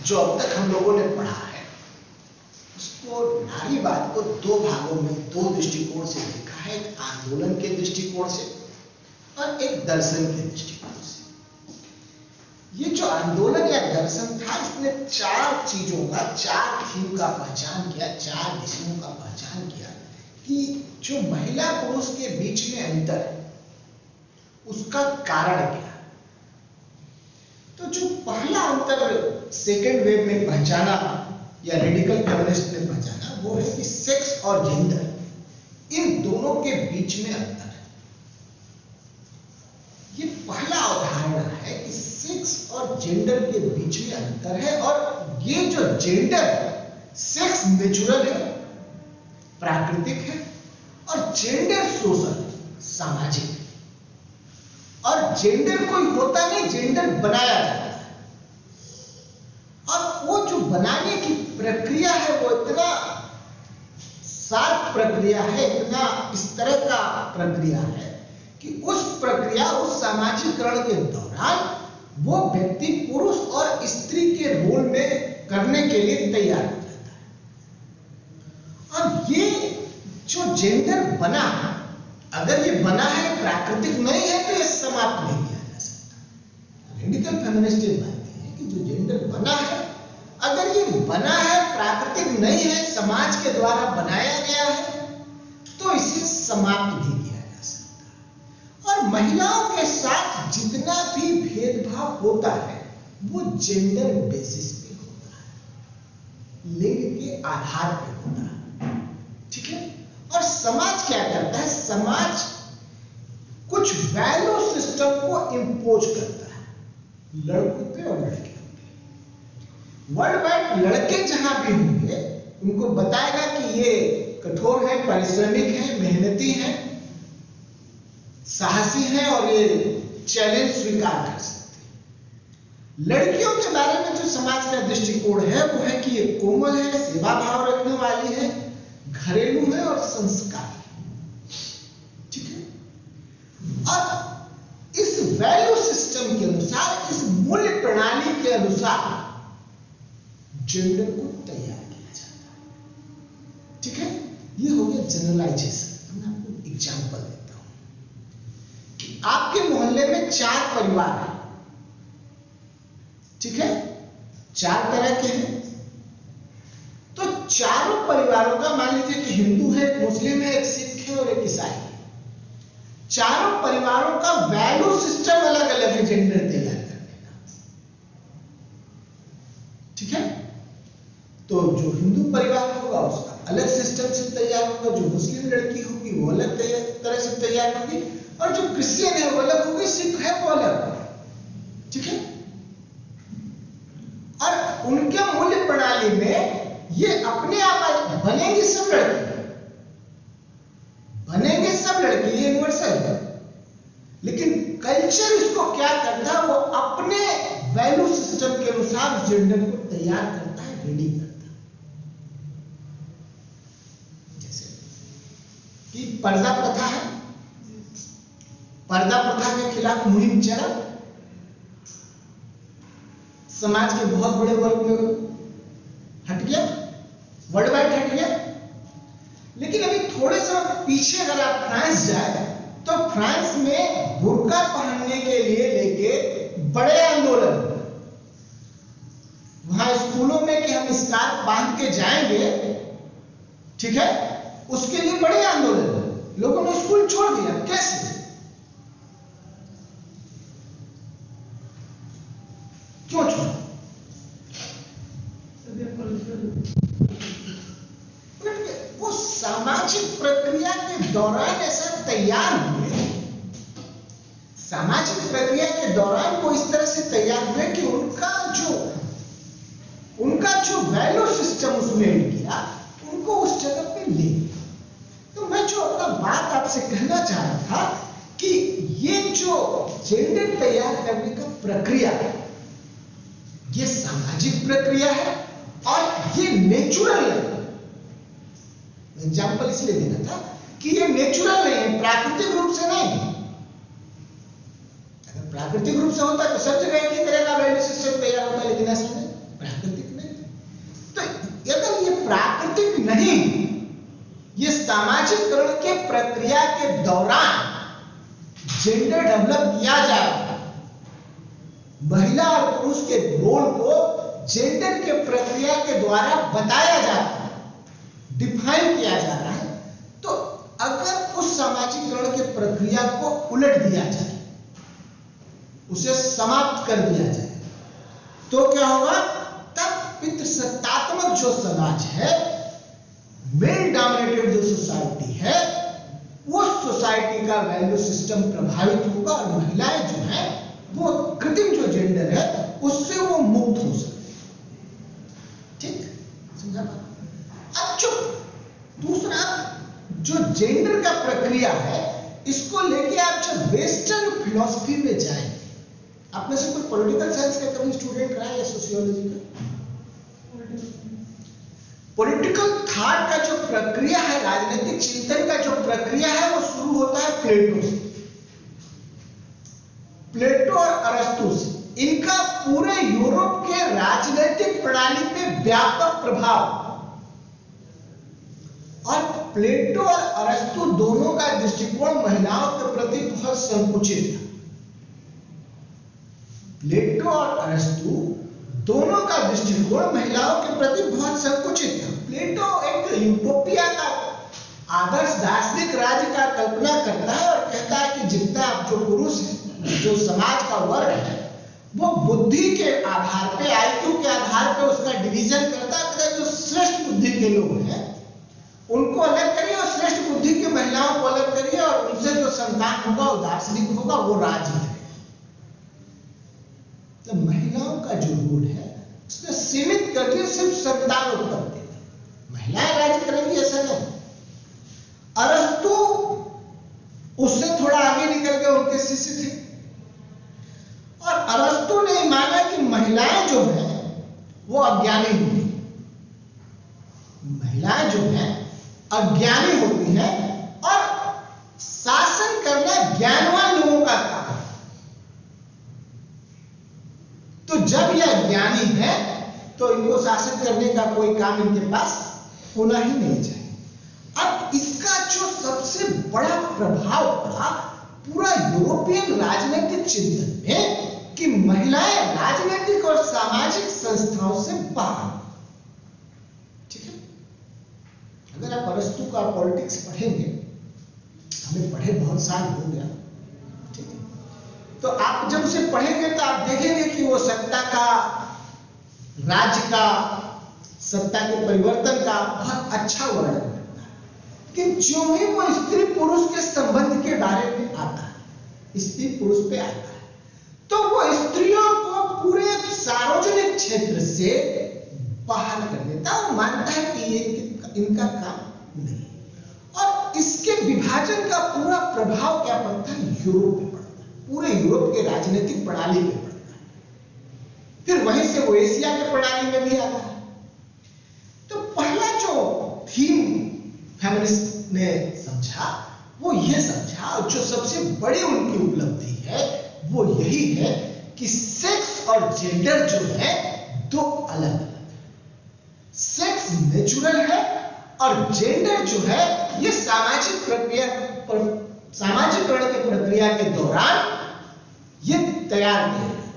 जो अब तक हम लोगों ने पढ़ा है उसको नारीवाद को दो भागों में, दो दृष्टिकोण से देखा है, एक आंदोलन के दृष्टिकोण से और एक दर्शन के दृष्टिकोण से। ये जो आंदोलन या दर्शन था इसने चार चीजों का, चार थीम का पहचान किया, चार विषयों का पहचान किया कि जो महिला पुरुष के बीच में अंतर है उसका कारण क्या है। तो जो पहला अंतर सेकेंड वेव में पहचाना या रेडिकल फेमिनिस्ट ने पहचाना वो है कि सेक्स और जेंडर इन दोनों के बीच में अंतर है। ये पहला अवधारणा है कि सेक्स और जेंडर के बीच में अंतर है और ये जो जेंडर है, सेक्स नेचुरल है, प्राकृतिक है और जेंडर सोशल, सामाजिक है। और जेंडर कोई होता नहीं, जेंडर बनाया जाता है और वो जो बनाने की प्रक्रिया है वो इतना शार्प प्रक्रिया है, इतना इस तरह का प्रक्रिया है कि उस प्रक्रिया, उस सामाजिकरण के दौरान वो व्यक्ति पुरुष और स्त्री के रोल में करने के लिए तैयार हो जाता है। और ये जो जेंडर बना, अगर ये बना है, प्राकृतिक नहीं है तो ये समाप्त नहीं किया जा सकता। रेडिकल फेमिनिस्ट ये मानते हैं कि जो जेंडर बना है, अगर ये बना है, प्राकृतिक नहीं है, समाज के द्वारा बनाया गया है, तो इसे समाप्त नहीं किया जा सकता। और महिलाओं के साथ जितना भी भेदभाव होता है वो जेंडर बेसिस पे होता है, लिंग के आधार पर होता है, ठीक है। और समाज क्या करता है, समाज कुछ वैल्यू सिस्टम को इंपोज करता है लड़कों पे और लड़कियों पे। वर्ल्ड वाइड लड़के जहां भी होंगे उनको बताएगा कि ये कठोर है, परिश्रमिक है, मेहनती है, साहसी है और ये चैलेंज स्वीकार कर सकते हैं। लड़कियों के बारे में जो समाज का दृष्टिकोण है वो है कि ये कोमल है, सेवा भाव रखने वाली है, घरेलू है और संस्कारी, ठीक है। और इस वैल्यू सिस्टम के अनुसार, इस मूल्य प्रणाली के अनुसार जेंडर को तैयार किया जाता है, ठीक है। ये हो गया जनरलाइजेशन। मैं आपको एग्जांपल देता हूं कि आपके मोहल्ले में 4 परिवार हैं, ठीक है, 4 तरह के हैं। तो चारों परिवारों का, मान लीजिए कि हिंदू है, एक मुस्लिम है, एक सिख है और एक ईसाई है, चारों परिवारों का वैल्यू सिस्टम अलग अलग है जेंडर तैयार करने का, ठीक है। तो जो हिंदू परिवार होगा उसका अलग सिस्टम से तैयार होगा, जो मुस्लिम लड़की होगी वो अलग तरह से तैयार होगी और जो क्रिश्चियन है वो अलग होगी, सिख है वो अलग, ठीक है। और उनके मूल्य प्रणाली में ये अपने आप बनेंगे सब लड़के, बनेंगे सब लड़के, ये यूनिवर्सल है। लेकिन कल्चर इसको क्या करता है, वो अपने वैल्यू सिस्टम के अनुसार जेंडर को तैयार करता है, रेडी करता है। जैसे कि पर्दा प्रथा है, पर्दा प्रथा के खिलाफ मुहिम चला, समाज के बहुत बड़े वर्ग में हट गया, वर्ल्ड वाइड हट गया। लेकिन अभी थोड़े समय पीछे अगर आप फ्रांस जाए तो फ्रांस में बुर्का पहनने के लिए लेके बड़े आंदोलन, वहां स्कूलों में कि हम स्कार्फ बांध के जाएंगे, ठीक है, उसके लिए बड़े आंदोलन, लोगों ने स्कूल छोड़ दिया। कैसे? क्यों छोड़ा? वो सामाजिक प्रक्रिया के दौरान ऐसा तैयार हुए, सामाजिक प्रक्रिया के दौरान वो इस तरह से तैयार हुए कि उनका जो वैल्यू सिस्टम उसमें किया, उनको उस जगह पे ले। तो मैं जो अपना बात आपसे कहना चाह रहा था कि ये जो जेंडर तैयार करने का प्रक्रिया है, ये सामाजिक प्रक्रिया है और ये नेचुरल है। एग्जाम्पल इसलिए देना था कि ये नेचुरल नहीं है, प्राकृतिक रूप से नहीं। अगर प्राकृतिक रूप से होता तो सब जगह एक ही तरह का वैल्यू सिस्टम तैयार होता, लेकिन ऐसा नहीं, प्राकृतिक सामाजिकरण के प्रक्रिया के दौरान जेंडर डेवलप किया जाए, महिला और पुरुष के रोल को जेंडर के प्रक्रिया के द्वारा बताया जाता है, डिफाइन किया जा रहा है। तो अगर उस सामाजिकरण के प्रक्रिया को उलट दिया जाए, उसे समाप्त कर दिया जाए, तो क्या होगा? तब पितृसत्तात्मक जो समाज है, मेल डोमिनेटेड जो सोसाइटी है, उस सोसाइटी का वैल्यू सिस्टम प्रभावित होगा और महिलाएं जो है वो कृत्रिम जो जेंडर है उससे वो मुक्त हो सकती है। ठीक समझा? अब जो दूसरा जो जेंडर का प्रक्रिया है, इसको लेके आप जब वेस्टर्न फिलॉसफी में जाएंगे, आप में से कोई पॉलिटिकल साइंस का कभी स्टूडेंट रहा है या सोशियोलॉजी का? पॉलिटिकल थॉट का जो प्रक्रिया है, राजनीतिक चिंतन का जो प्रक्रिया है, वो शुरू होता है प्लेटो से। प्लेटो और अरस्तु से। इनका पूरे यूरोप के राजनीतिक प्रणाली पे व्यापक प्रभाव, और प्लेटो और अरस्तु दोनों का दृष्टिकोण महिलाओं के प्रति बहुत संकुचित था। प्लेटो और अरस्तु दोनों का दृष्टिकोण महिलाओं के प्रति बहुत संकुचित था। प्लेटो एक यूटोपिया का आदर्श दार्शनिक राज्य का कल्पना करता है और कहता है कि जितना जो पुरुष है, जो समाज का वर्ग है, वो बुद्धि के आधार पे, आईक्यू के आधार पे उसका डिवीजन करता है। जो श्रेष्ठ बुद्धि के लोग हैं उनको अलग करिए और श्रेष्ठ बुद्धि की महिलाओं को अलग करिए, और उनसे जो संतान होगा वो दार्शनिक होगा, वो राज्य है। तो महिलाओं का जो रोल है उसने सीमित कर दिया सिर्फ संतान उत्पत्ति। महिलाएं राज्य करेंगी ऐसा नहीं। अरस्तु उससे थोड़ा आगे निकल के उनके शिष्य थे, और अरस्तु ने माना कि महिलाएं जो है वो अज्ञानी होती, महिलाएं जो है अज्ञानी होती हैं, और शासन करना ज्ञानवान लोगों का काम है। तो जब यह ज्ञानी है तो इनको शासन करने का कोई काम इनके पास होना ही नहीं चाहिए। अब इसका जो सबसे बड़ा प्रभाव पड़ा पूरा यूरोपियन राजनीतिक चिंतन में कि महिलाएं राजनीतिक और सामाजिक संस्थाओं से बाहर। ठीक है, अगर आप अरस्तु का पॉलिटिक्स पढ़ेंगे, हमें पढ़े बहुत साल हो गया, ठीक है, तो आप जब उसे पढ़ेंगे तो आप देखेंगे कि वो सत्ता का, राज्य का, सत्ता के परिवर्तन का बहुत अच्छा वर्णन करता है। लेकिन जो ही वो स्त्री पुरुष के संबंध के बारे में आता है, स्त्री पुरुष पे आता है, तो वो स्त्रियों को पूरे सार्वजनिक क्षेत्र से बाहर कर देता है और मानता है कि ये इनका काम नहीं। और इसके विभाजन का पूरा प्रभाव क्या पड़ता है? यूरोप पे पड़ता है, पूरे यूरोप के राजनीतिक प्रणाली पे पड़ता है। फिर वहीं से वो एशिया के प्रणाली में भी आता है। तो पहला जो थीम फेमिनिस्ट ने समझा वो ये समझा, और जो सबसे बड़ी उनकी उपलब्धि है वो यही है कि सेक्स और जेंडर जो है दो अलग अलग है। सेक्स नेचुरल है और जेंडर जो है ये सामाजिक प्रक्रिया पर, सामाजिकरण की प्रक्रिया के दौरान ये तैयार किया जाता है।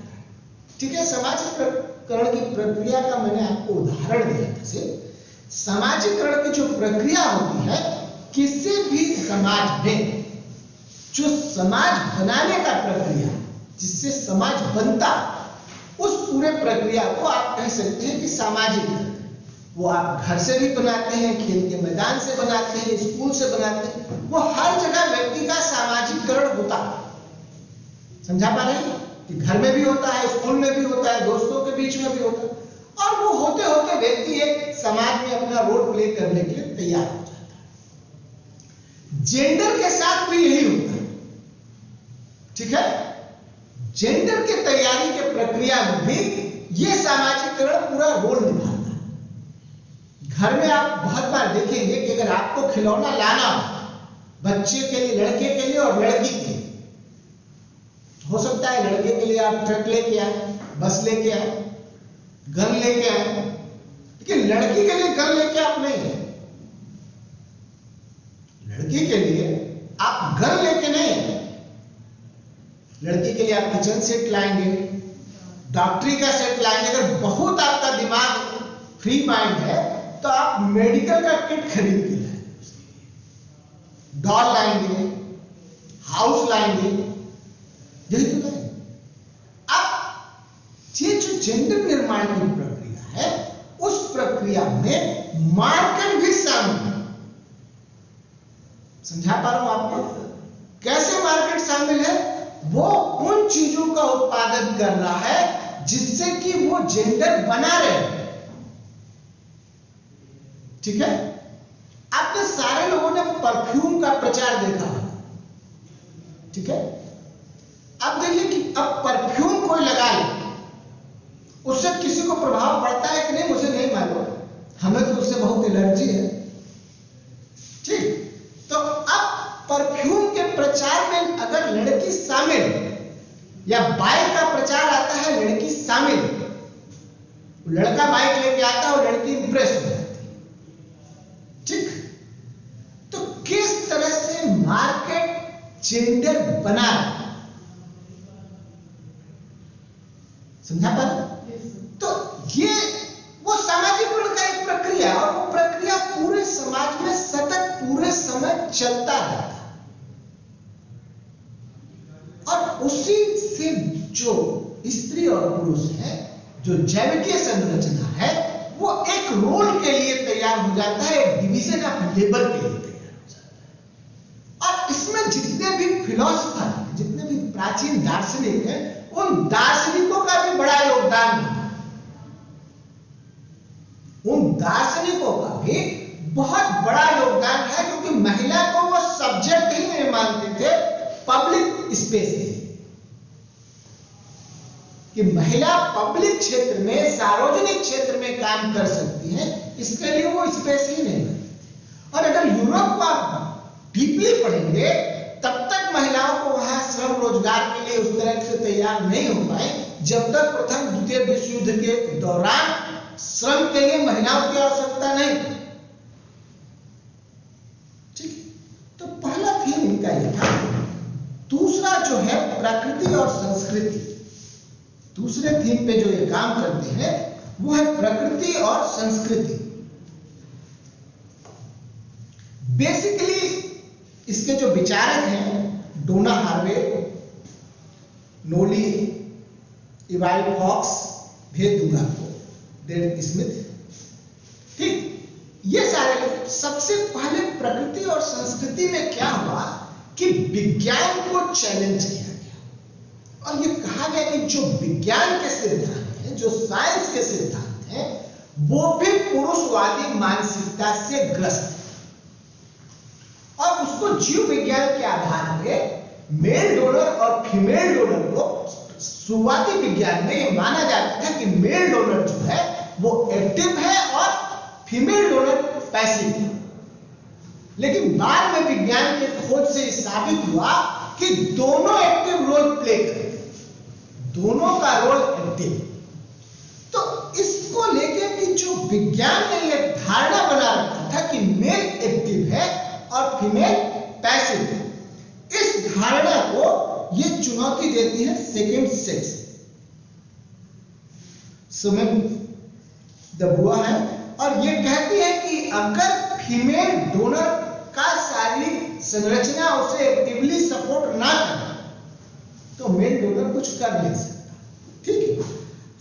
ठीक है, सामाजिकरण की प्रक्रिया का मैंने आपको उदाहरण दिया था। सामाजिकरण की जो प्रक्रिया होती है, किसी भी समाज में जो समाज बनाने का प्रक्रिया, जिससे समाज बनता, उस पूरे प्रक्रिया को आप कह सकते हैं कि सामाजिक। वो आप घर से भी बनाते हैं, खेल के मैदान से बनाते हैं, स्कूल से बनाते हैं, वो हर जगह व्यक्ति का सामाजिकरण होता है। समझा पा रहे हैं कि घर में भी होता है, स्कूल में भी होता है, दोस्तों के बीच में भी होता है, और वो होते होते व्यक्ति एक समाज में अपना रोल प्ले करने के लिए तैयार हो जाता है। जेंडर के साथ भी यही होता है। ठीक है, जेंडर के तैयारी के प्रक्रिया में भी ये सामाजिकरण पूरा रोल निभाता है। घर में आप बहुत बार देखेंगे कि अगर आपको खिलौना लाना हो बच्चे के लिए, लड़के के लिए और लड़की के लिए, हो सकता है लड़के के लिए आप ट्रक लेके आए, बस लेके आए, गन लेके आए, लेकिन लड़की के लिए गन लेके आप नहीं गए। लड़की के लिए आप घर लेके नहीं, लड़की के लिए आप किचन सेट लाएंगे, डॉक्टरी का सेट लाएंगे। अगर बहुत आपका दिमाग फ्री माइंड है तो आप मेडिकल का किट खरीद के लाएंगे, डॉल लाएंगे, हाउस लाएंगे, यही तो लाएंगे। अब ये जो जेंडर निर्माण की प्रक्रिया है, उस प्रक्रिया में मार्केट भी शामिल है। समझा पा रहा हूं आपको? कैसे मार्केट शामिल है? वो उन चीजों का उत्पादन कर रहा है जिससे कि वो जेंडर बना रहे। ठीक है? आपने सारे लोगों ने परफ्यूम का प्रचार देखा है, ठीक है? अब देखिए कि अब परफ्यूम कोई लगाए, उससे किसी को प्रभाव पड़ता है कि नहीं मुझे नहीं मालूम, हमें तो उससे बहुत एलर्जी है। ठीक, तो अब परफ्यूम के प्रचार में अगर लड़की शामिल, या बाइक का प्रचार आता है लड़की शामिल, लड़का बाइक लेके आता है और लड़की इंप्रेस हो जाती है। ठीक, तो किस तरह से मार्केट जेंडर बना, समझा पर? तो ये वो सामाजिकरण का एक प्रक्रिया, और वो प्रक्रिया पूरे समाज में सतत पूरे समय चलता रहता है। और उसी से जो स्त्री और पुरुष है, जो जैविकीय संरचना है, वो एक रोल के लिए तैयार हो जाता है, एक डिवीजन ऑफ लेबर के लिए तैयार हो जाता है। और इसमें जितने भी फिलोसफर, जितने भी प्राचीन दार्शनिक हैं, उन दार्शनिकों का भी बड़ा योगदान है। उन दार्शनिकों का भी बहुत बड़ा योगदान है, क्योंकि महिला को वो सब्जेक्ट ही नहीं मानते थे पब्लिक स्पेस में, कि महिला पब्लिक क्षेत्र में, सार्वजनिक क्षेत्र में काम कर सकती है, इसके लिए वो स्पेस ही नहीं बनती। और अगर यूरोप को आप डीपली पढ़ेंगे, तब तक महिलाओं को वहां श्रम रोजगार के लिए उस तरह से तैयार नहीं हो पाए, जब तक प्रथम द्वितीय विश्व युद्ध के दौरान श्रम के लिए महिलाओं की आवश्यकता नहीं। ठीक, तो पहला थीम इनका ये था। दूसरा जो है प्रकृति और संस्कृति, दूसरे थीम पे जो ये काम करते हैं वो है प्रकृति और संस्कृति। बेसिकली इसके जो विचारक हैं, डोना हार्वे, नोली, इवाई फॉक्स, भेद दूंगा आपको, डेविड स्मिथ, ठीक, ये सारे लोग। सबसे पहले प्रकृति और संस्कृति में क्या हुआ कि विज्ञान को चैलेंज किया गया, और ये कहा गया कि जो विज्ञान के सिद्धांत हैं, जो साइंस के सिद्धांत हैं, वो भी पुरुषवादी मानसिकता से ग्रस्त है, और उसको जीव विज्ञान के आधार पे मेल डोनर और फीमेल डोनर को, शुरुआती विज्ञान में ये माना जाता था कि मेल डोनर जो है वो एक्टिव है और फीमेल डोनर पैसिव है। लेकिन बाद में विज्ञान के खोज से साबित हुआ कि दोनों एक्टिव रोल प्ले करते हैं, दोनों का रोल एक्टिव। तो इसको लेके कि जो विज्ञान ने ये धारणा बना रखा था कि मेल एक्टिव है और फीमेल पैसिव है, इस धारणा को ये चुनौती देती है सेकेंड सेक्स। सिमोन द बुआ है, और ये कहती है कि अगर फीमेल डोनर का शारीरिक संरचना उसे एक्टिवली सपोर्ट ना करे तो मेल डोनर कुछ कर नहीं सकता। ठीक है,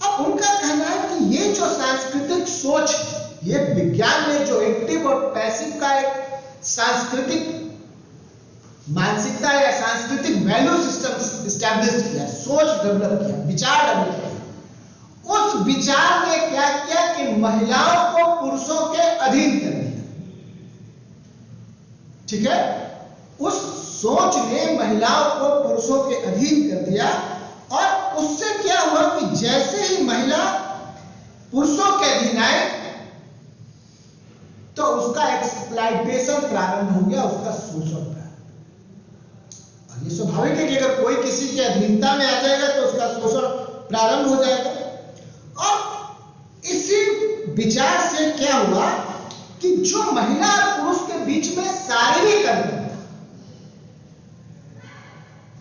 अब उनका कहना है कि ये जो सांस्कृतिक सोच है, ये विज्ञान ने जो एक्टिव और पैसिव का एक सांस्कृतिक मानसिकता या सांस्कृतिक वैल्यू सिस्टम स्टैब्लिश किया, सोच डेवलप किया, विचार डेवलप किया, उस विचार ने क्या किया कि महिलाओं को पुरुषों के अधीन कर दिया। ठीक है, उस सोच ने महिलाओं को पुरुषों के अधीन कर दिया, और उससे क्या हुआ कि जैसे ही महिला पुरुषों के अधीन आए तो उसका एक्सप्लॉइटेशन प्रारंभ हो गया, उसका शोषण प्रारंभ। और ये स्वाभाविक है कि अगर कोई किसी के अधीनता में आ जाएगा तो उसका शोषण प्रारंभ हो जाएगा। और इसी विचार से क्या हुआ कि जो महिला और पुरुष के बीच में शारीरिक अंतर था,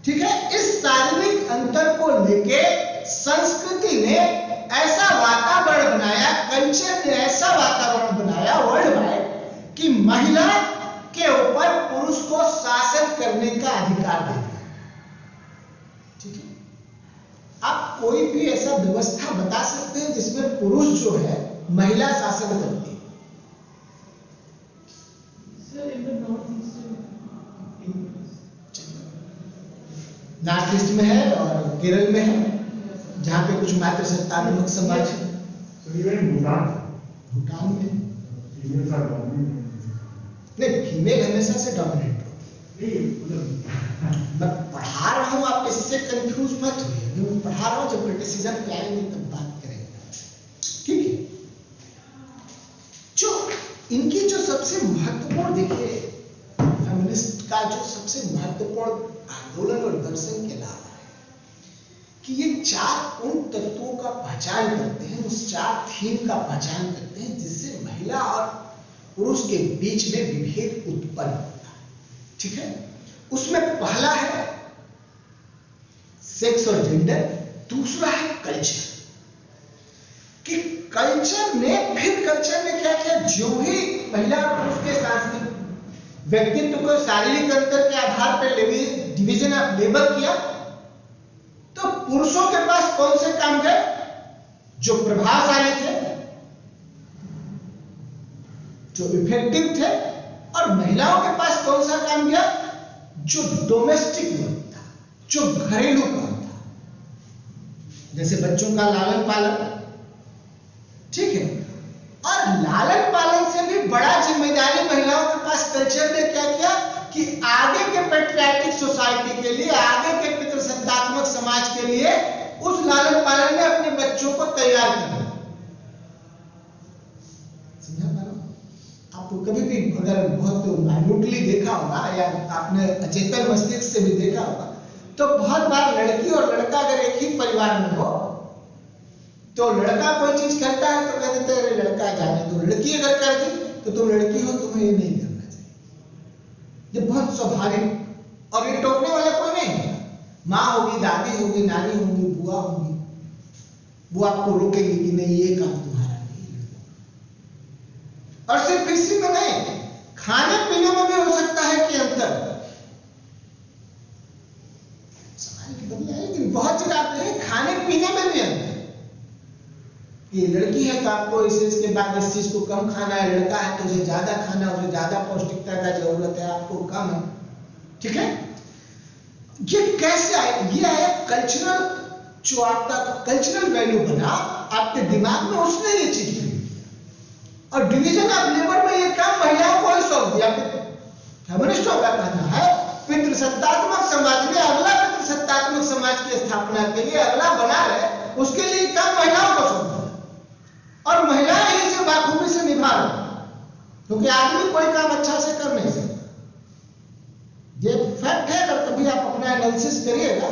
ठीक है, इस शारीरिक अंतर को लेके संस्कृति ने ऐसा वातावरण बनाया, कल्चर ने ऐसा वातावरण बनाया वर्ल्ड वाइड कि महिला के ऊपर पुरुष को शासन करने का अधिकार दे दिया। ठीक है, आप कोई भी ऐसा व्यवस्था बता सकते हैं जिसमें पुरुष जो है महिला शासन करती है? नॉर्थ ईस्ट में है और केरल में है, जहां पे कुछ मातृसत्तात्मक समाज है। भूटान में नहीं, फीमेल हमेशा से डोमिनेट होती है। मैं पढ़ा रहा हूं, आप इससे कंफ्यूज मत होइए, मैं पढ़ा रहा हूं, जब क्रिटिसिज्म पे आएंगे तब बात करेंगे। ठीक है, जो इनकी जो सबसे महत्वपूर्ण, देखिए फेमिनिस्ट का जो सबसे महत्वपूर्ण आंदोलन और दर्शन के लाभ है कि ये चार उन तत्वों का पहचान करते हैं, उस चार थीम का पहचान करते हैं जिससे महिला और पुरुष के बीच में विभेद उत्पन्न होता है। ठीक है, उसमें पहला है सेक्स और जेंडर, दूसरा है कल्चर, कि कल्चर ने क्या किया, जो ही महिला और पुरुष के सांस्कृतिक व्यक्तित्व को शारीरिक अंतर के आधार पर डिवीजन ऑफ लेबर किया, तो पुरुषों के पास कौन से काम गए जो प्रभावशाली थे, जो इफेक्टिव थे, और महिलाओं के पास कौन सा काम गया जो डोमेस्टिक वर्क था, जो घरेलू काम था, जैसे बच्चों का लालन पालन। ठीक है, और लालन पालन से भी बड़ा जिम्मेदारी महिलाओं के पास कल्चर ने क्या किया कि आगे के पैट्रियार्किक सोसाइटी के लिए, आगे के पितृसत्तात्मक समाज के लिए उस लालन पालन में अपने बच्चों को तैयार करना। समझा पा रहा हूं? आपको कभी भी अगर बहुत माइन्यूटली देखा होगा या आपने अचेतन मस्तिष्क से भी देखा होगा, तो बहुत बार लड़की और लड़का अगर एक ही परिवार में हो तो लड़का कोई चीज करता है तो कह देते हैं अरे लड़का जाने दो, लड़की अगर कर दी तो तुम लड़की हो, तुम्हें ये नहीं करना चाहिए। ये बहुत स्वाभाविक, और ये टोकने वाला कोई नहीं है। माँ होगी, दादी होगी, नानी होगी, बुआ होगी, वो आपको रोकेगी कि नहीं ये काम तुम्हारा नहीं। और सिर्फ इसी में नहीं, खाने पीने में भी हो सकता है कि अंतर, समाज की बदलाव है, लेकिन बहुत जगह आप देखें खाने पीने में भी अंतर। ये लड़की है तो आपको इस के बाद इस चीज को कम खाना है, लड़का है तो उसे ज्यादा खाना, उसे ज्यादा पौष्टिकता का जरूरत है, आपको कम है। ठीक है, ये कैसे आए? ये आया कल्चरल, जो आपका कल्चरल वैल्यू बना आपके दिमाग में, उसने ये चीज की। और डिवीजन ऑफ लेबर में ये काम महिलाओं को ही सौंप दिया। फेमिनिस्टों का कहना है पितृसत्तात्मक समाज में अगला पितृसत्तात्मक समाज की स्थापना के लिए अगला बना रहे, उसके लिए काम महिलाओं को सौंप दिया, और महिलाएं ही इसे बाखूबी से निभा रही, क्योंकि आदमी कोई काम अच्छा से कर नहीं सकता। ये फैक्ट है, अगर कभी आप अपना एनालिसिस करिएगा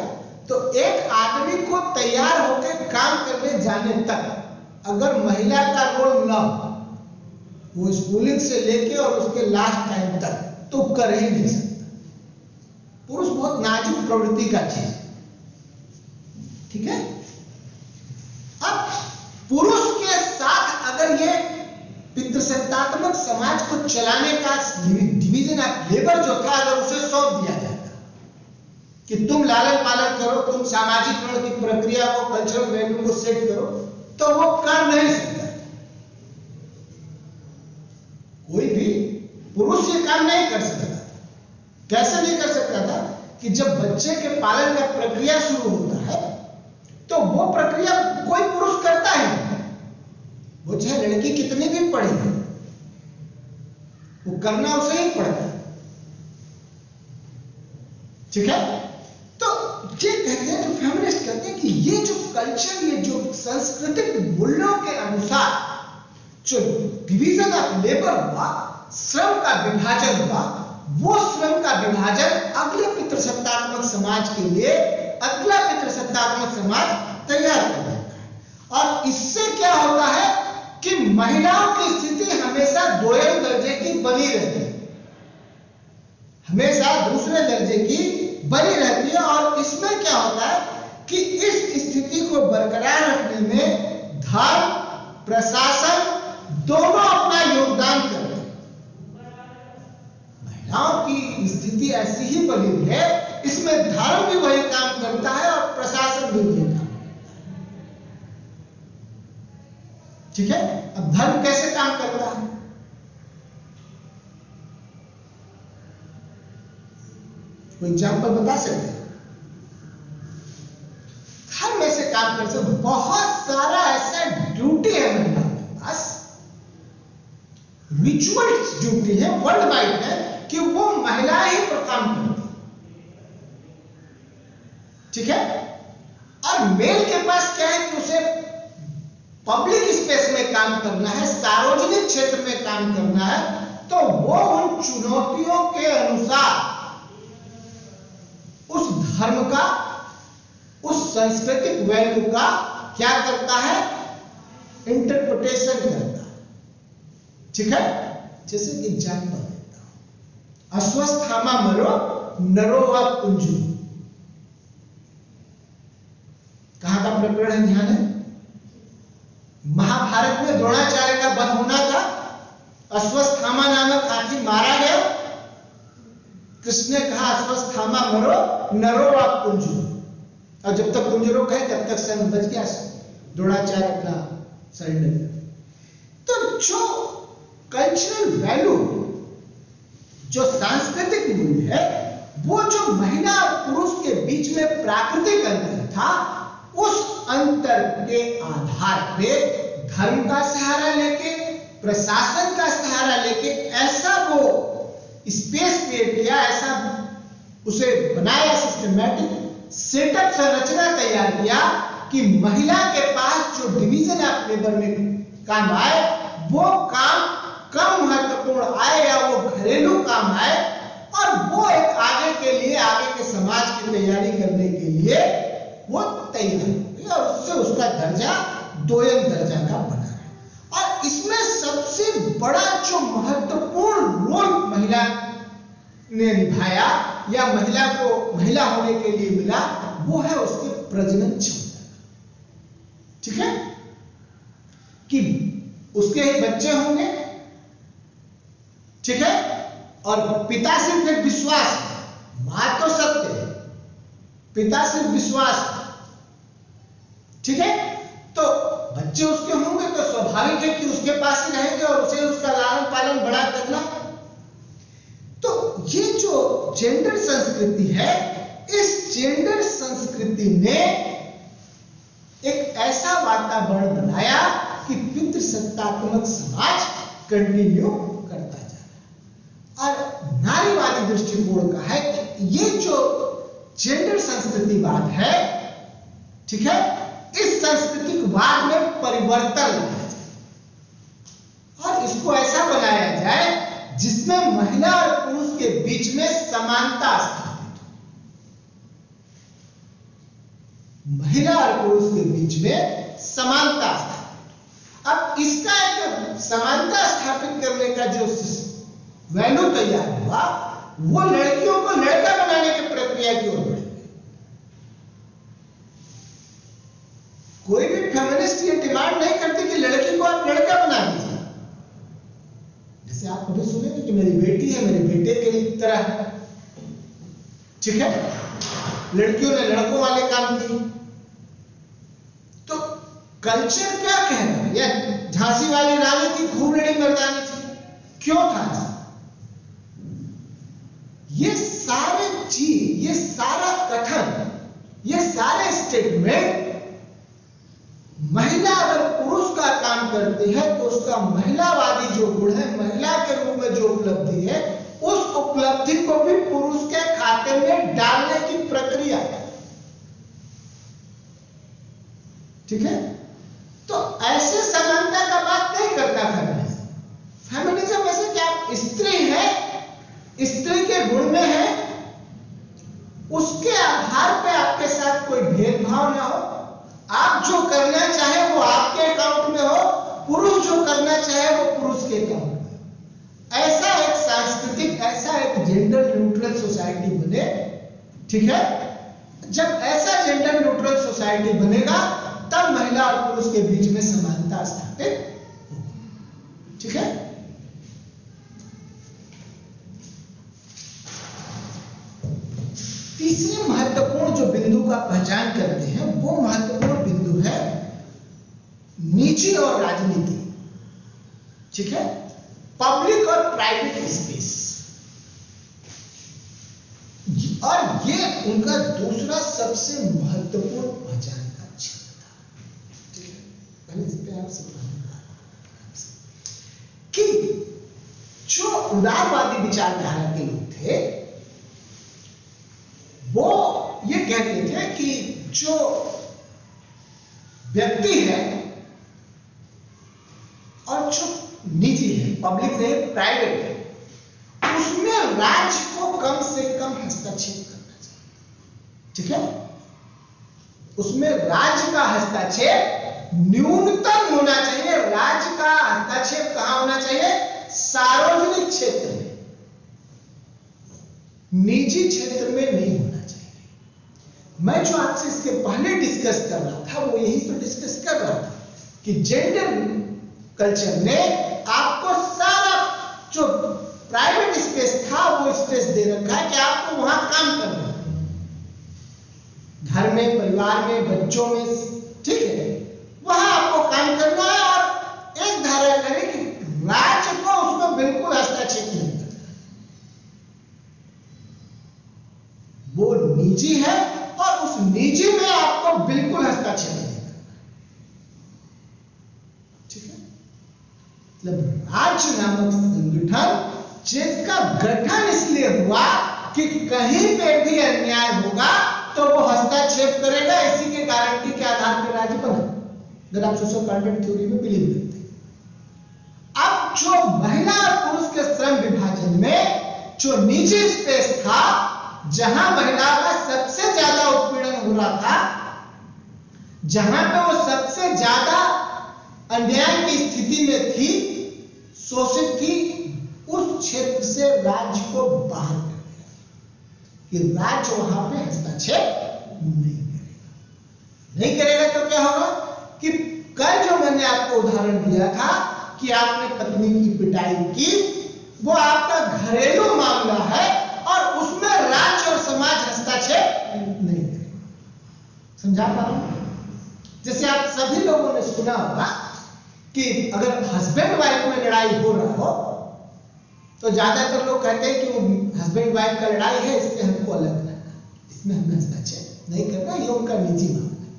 तो एक आदमी को तैयार होकर काम करने जाने तक अगर महिला का रोल न हो, वो स्कूलिंग से लेके और उसके लास्ट टाइम तक तो कर ही नहीं सकता। पुरुष बहुत नाजुक प्रवृत्ति का चीज है। ठीक है, अब पुरुष के साथ अगर ये पितृसत्तात्मक समाज को चलाने का डिवीजन ऑफ लेबर जो था, अगर उसे सौंप दिया जाता कि तुम लालन पालन करो, तुम सामाजिक की प्रक्रिया को, कल्चरल वैल्यू को सेट करो, तो वो कर नहीं सकता। कोई भी पुरुष ये काम नहीं कर सकता। कैसे नहीं कर सकता था कि जब बच्चे के पालन का प्रक्रिया शुरू होता है तो वो प्रक्रिया कोई पुरुष करता ही नहीं, वो चाहे लड़की कितनी भी पढ़ी हो, वो करना उसे ही पड़ता है। ठीक है, तो ये कहते हैं, जो फेमिनिस्ट कहते हैं कि ये जो कल्चर, ये जो सांस्कृतिक मूल्यों के अनुसार जो डिवीजन ऑफ लेबर हुआ, श्रम का विभाजन हुआ, वो श्रम का विभाजन अगले पितृसत्तात्मक समाज के लिए अगला पितृसत्तात्मक समाज तैयार कर देता है। और इससे क्या होता है कि महिलाओं की स्थिति हमेशा दोयम दर्जे की बनी रहती है, हमेशा दूसरे दर्जे की बनी रहती है। और इसमें क्या होता है कि इस स्थिति को बरकरार रखने में धर्म, प्रशासन दोनों अपना योगदान करते हैं। महिलाओं की स्थिति ऐसी ही बनी हुई है, इसमें धर्म भी वही काम करता है और प्रशासन भी वही काम करता है। ठीक है, अब धर्म कैसे काम करता है? कोई एग्जाम्पल बता सकते हैं? धर्म ऐसे काम कर सकते, बहुत सारा ऐसा ड्यूटी है महिला के पास, रिचुअल ड्यूटी है, वर्ल्ड वाइड है, कि वो महिलाएं ही पर काम करती। ठीक है, और मेल के पास क्या है कि उसे पब्लिक स्पेस में काम करना है, सार्वजनिक क्षेत्र में काम करना है, तो वो उन चुनौतियों के अनुसार उस धर्म का, उस सांस्कृतिक वैल्यू का क्या करता है? इंटरप्रिटेशन करता है। ठीक है, जैसे कि एग्जाम्पल देता हूं, अश्वस्थामा मरो नरो व कुंजु, कहां का प्रकरण है? ध्यान है, महाभारत में द्रोणाचार्य का वध होना था, अश्वस्थामा नामक हाथी मारा गया, कृष्ण ने कहा अश्वस्थामा मरो नरो व कुंजु, और जब तक कुंजरो कहे तब तक सन बच गया, द्रोणाचार्य अपना सरेंडर कर। तो जो कल्चरल वैल्यू, जो सांस्कृतिक मूल्य है, वो जो महिला और पुरुष के बीच में प्राकृतिक अंतर था, उस अंतर के आधार पे धर्म का सहारा लेके, प्रशासन का सहारा लेके ऐसा वो स्पेस क्रिएट किया, ऐसा उसे बनाया, सिस्टमैटिक सेटअप, संरचना तैयार किया कि महिला के पास जो डिवीजन ऑफ लेबर में काम आए, वो काम कम महत्वपूर्ण आए या वो घरेलू काम आए, और वो एक आगे के लिए, आगे के समाज की तैयारी करने के लिए वो तैयार हुई, और उससे उसका दर्जा दोयम दर्जा का बना है। और इसमें सबसे बड़ा जो महत्वपूर्ण रोल महिला ने निभाया या महिला को महिला होने के लिए मिला, वो है उसके प्रजनन क्षमता। ठीक है, कि उसके ही बच्चे होंगे। ठीक है, और पिता सिर्फ एक विश्वास, मां तो सत्य है, पिता सिर्फ विश्वास। ठीक है, तो बच्चे उसके होंगे तो स्वाभाविक है कि उसके पास ही रहेंगे और उसे उसका लालन पालन बड़ा करना। तो ये जो जेंडर संस्कृति है, इस जेंडर संस्कृति ने एक ऐसा वातावरण बनाया कि पितृसत्तात्मक समाज कंटिन्यू करता जा रहा है। और नारीवादी दृष्टिकोण का है कि ये जो जेंडर संस्कृतिवाद है, ठीक है, इस सांस्कृतिकवाद में परिवर्तन लाया जाए और इसको ऐसा बनाया जाए जिसमें महिला और पुरुष के बीच में समानता स्थापित हो। महिला और पुरुष के बीच में समानता स्थापित। अब इसका एक समानता स्थापित करने का जो वैल्यू तैयार हुआ, वो लड़कियों को लड़का बनाने की प्रक्रिया की ओर बढ़ी। कोई भी फेमिनिस्ट ये डिमांड नहीं करती कि लड़की को आप लड़का बना दीजिए। जैसे आप कभी सुनेंगे कि मेरी बेटी है, मेरे बेटे के तरह है। ठीक है, लड़कियों ने लड़कों वाले काम किए। तो कल्चर क्या कह रहा है? या झांसी वाली रानी की खूब लड़ी मर्दानी थी, क्यों था ऐसा? ये सारे चीज, ये सारा कथन, ये सारे स्टेटमेंट महिला अगर पुरुष का काम करती है तो उसका महिलावादी जो गुण है, महिला के रूप में जो उपलब्धि है, उस उपलब्धि को भी पुरुष के खाते में डालने की प्रक्रिया है। ठीक है, तो ऐसे समानता का बात नहीं करता फेमिनिज्म। फेमिनिज्म ऐसे कि आप स्त्री है, स्त्री के गुण में है, उसके आधार पे आपके साथ कोई भेदभाव ना हो, आप जो करना चाहे वो आपके अकाउंट में हो, पुरुष जो करना चाहे वो पुरुष के अकाउंट में। ऐसा एक सांस्कृतिक, ऐसा एक जेंडर न्यूट्रल सोसाइटी बने, ठीक है। जब ऐसा जेंडर न्यूट्रल सोसाइटी बनेगा तब महिला और पुरुष के बीच में समानता स्थापित होगी, ठीक है। तीसरे महत्वपूर्ण जो बिंदु का पहचान करते हैं वो महत्वपूर्ण बिंदु है निजी और राजनीति, ठीक है, पब्लिक और प्राइवेट स्पेस। और ये उनका दूसरा सबसे महत्वपूर्ण पहचान का क्षेत्र था, ठीक है। पहले इस पे आपसे कि जो उदारवादी विचारधारा के लोग थे वो ये कहते थे कि जो व्यक्ति है और जो निजी है, पब्लिक नहीं प्राइवेट है, उसमें राज्य को कम से कम हस्तक्षेप करना चाहिए, ठीक है। उसमें राज्य का हस्तक्षेप न्यूनतम होना चाहिए। राज्य का हस्तक्षेप कहां होना चाहिए? सार्वजनिक क्षेत्र में, निजी क्षेत्र में नहीं होना चाहिए। मैं जो आपसे इसके पहले डिस्कस कर रहा था वो यही तो डिस्कस कर रहा था कि जेंडर कल्चर ने आपको सारा जो प्राइवेट स्पेस था वो स्पेस दे रखा है कि आपको वहां काम करना है, घर में, परिवार में, बच्चों में, ठीक है, वहां आपको काम करना है। और एक धारा करें कि राज्य को उसमें बिल्कुल हस्तक्षेप नहीं करना, वो निजी है और उस निजी में आपको बिल्कुल हस्तक्षेप नहीं करना, ठीक है। मतलब राज्य नामक संगठन जिसका गठन इसलिए हुआ कि कहीं पे भी अन्याय होगा तो वो हस्तक्षेप करेगा। इसी के गारंटी के आधार पर राज्य बना, अगर आप सोशल कॉन्ट्रैक्ट थ्योरी में बिलीव करते हैं। अब जो महिला और पुरुष के श्रम विभाजन में जो निजी स्पेस था, जहां महिला का सबसे ज्यादा उत्पीड़न हो रहा था, जहां पे वो सबसे ज्यादा अन्याय की स्थिति में थी, शोषित थी, उस क्षेत्र से राज्य को बाहर कर दिया कि राज्य वहां पे हस्तक्षेप नहीं करेगा। तो क्या होगा कि कल जो मैंने आपको उदाहरण दिया था कि आपने पत्नी की पिटाई की, वो आपका घरेलू मामला है और उसमें राज्य और समाज हस्तक्षेप नहीं करेगा। समझा पा रहा हूं? जैसे आप सभी लोगों ने सुना होगा कि अगर हस्बैंड वाइफ में लड़ाई हो रहा हो तो ज्यादातर लोग कहते हैं कि वो हस्बैंड वाइफ का लड़ाई है, इससे हमको अलग करना, इसमें हमें हस्तक्षेप नहीं करना, ये उनका निजी मामला है,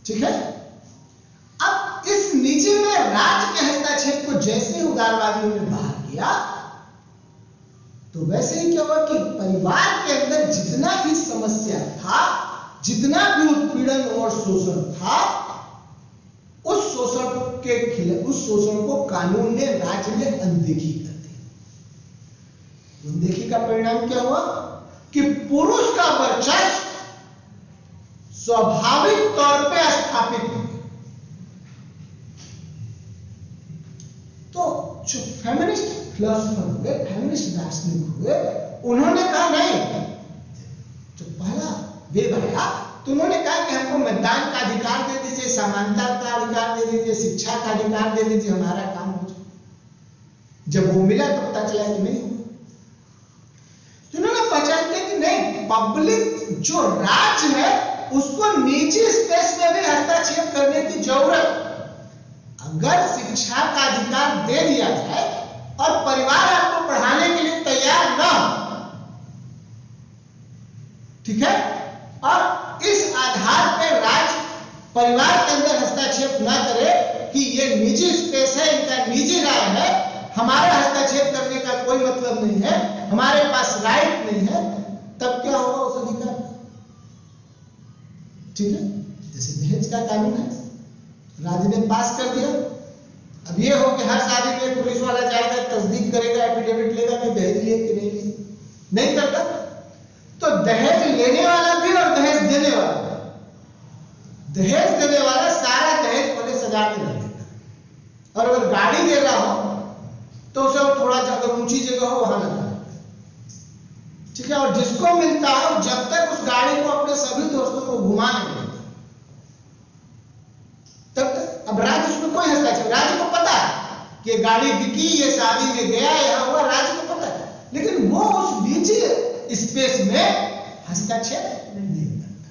ठीक है। अब इस निजी में राज्य के हस्तक्षेप को जैसे ही उदारवादियों ने बाहर किया तो वैसे ही क्या हुआ कि परिवार के अंदर जितना भी समस्या था, जितना भी उत्पीड़न और शोषण था, उस शोषण के खिलाफ, उस शोषण को कानून ने, राज्य ने अनदेखी कर दी। अनदेखी का परिणाम क्या हुआ कि पुरुष का वर्चस्व स्वाभाविक तौर पे स्थापित हो गया। तो जो फेमिनिस्ट फिलोसोफर हुए, फेमिनिस्ट दार्शनिक हुए, उन्होंने कहा नहीं, जो पहला वेव आया तो उन्होंने कहा कि हमको मतदान का अधिकार दे दीजिए, समानता का अधिकार दे दीजिए, शिक्षा का अधिकार दे दीजिए, हमारा काम हो जाए। जब वो मिला तो पता चला कि नहीं हुआ। तो उन्होंने पहचान किया कि नहीं, पब्लिक जो राज्य है उसको निजी स्पेस में भी हस्तक्षेप करने की जरूरत। अगर शिक्षा का अधिकार दे दिया जाए और परिवार आपको पढ़ाने के लिए तैयार ना हो, ठीक है, और इस आधार पर राज्य परिवार के अंदर हस्तक्षेप ना करे कि ये निजी स्पेस है, इनका निजी राय है, हमारा हस्तक्षेप करने का कोई मतलब नहीं है, हमारे पास राइट नहीं है, तब क्या होगा उस अधिकार का? ठीक है, जैसे दहेज का कानून है, राज्य ने पास कर दिया। अब ये हो कि हर शादी में पुलिस वाला जाएगा, तस्दीक करेगा, एफिडेविट लेगा कि दहेज लिए कि नहीं करता। तो दहेज लेने वाला भी और दहेज देने वाला, दहेज देने वाला सारा दहेज पहले सजा के रख देता, और अगर गाड़ी दे रहा हो तो उसे वो थोड़ा अगर ऊंची जगह हो वहां लगा, ठीक है। और जिसको मिलता है जब तक उस गाड़ी को अपने सभी दोस्तों को घुमा नहीं देता तब तक, अब राज उसमें कोई हस्तक्षेप, राज को पता है कि ये गाड़ी बिकी, ये शादी में गया, यहाँ हुआ, राज को पता है, लेकिन वो उस निजी स्पेस में हस्तक्षेप नहीं करता।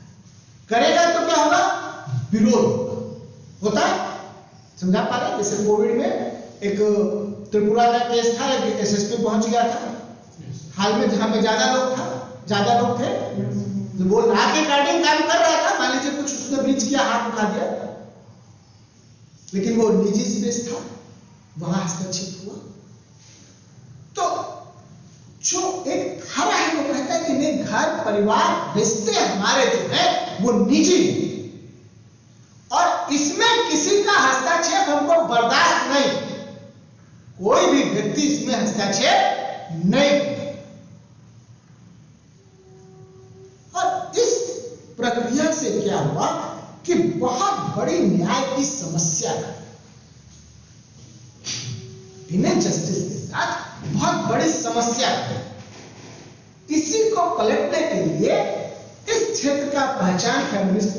करेगा तो क्या होगा, विरोध होता है। समझा पा रहे? जैसे कोविड में एक त्रिपुरा का केस था, एक एसएसपी पहुंच गया था हाल में, जहां पे ज्यादा लोग थे, तो वो ला के गार्डिंग काम कर रहा था, मान लीजिए कुछ उसने ब्रीच किया, हाथ उठा दिया, लेकिन वो निजी स्पेस था, वहां हस्तक्षेप हुआ। तो जो एक घर है वो कहता है कि नहीं, घर परिवार रिश्ते हमारे जो है वो निजी, और इसमें किसी का हस्तक्षेप हमको बर्दाश्त नहीं, कोई भी व्यक्ति इसमें हस्तक्षेप नहीं। और इस प्रक्रिया से क्या हुआ कि बहुत बड़ी न्याय की समस्या है, इन्हें जस्टिस के साथ बहुत बड़ी समस्या है। इसी को पलटने के लिए इस क्षेत्र का पहचान फेमिनिस्ट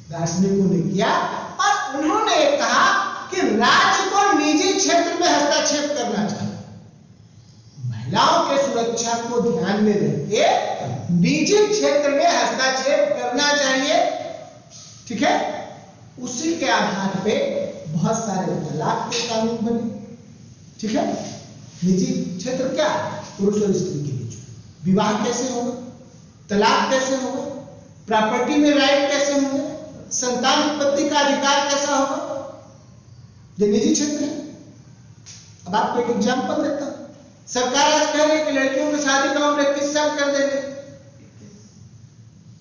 दार्शनिकों ने किया, और उन्होंने कहा कि राज्य को निजी क्षेत्र में हस्तक्षेप करना चाहिए, महिलाओं के सुरक्षा को ध्यान में रखके निजी क्षेत्र में हस्तक्षेप करना चाहिए, ठीक है। उसी के आधार पे बहुत सारे तलाक के कानून बने, ठीक है। निजी क्षेत्र क्या है, पुरुष और स्त्री के बीच विवाह कैसे होगा, तलाक कैसे होगा, प्रॉपर्टी में राइट कैसे होंगे, संतान उत्पत्ति का अधिकार कैसा होगा, ये निजी क्षेत्र है। अब आपको एक एग्जांपल देता हूं, सरकार आज कह रही है कि लड़कियों की शादी का उम्र 21 साल कर देंगे,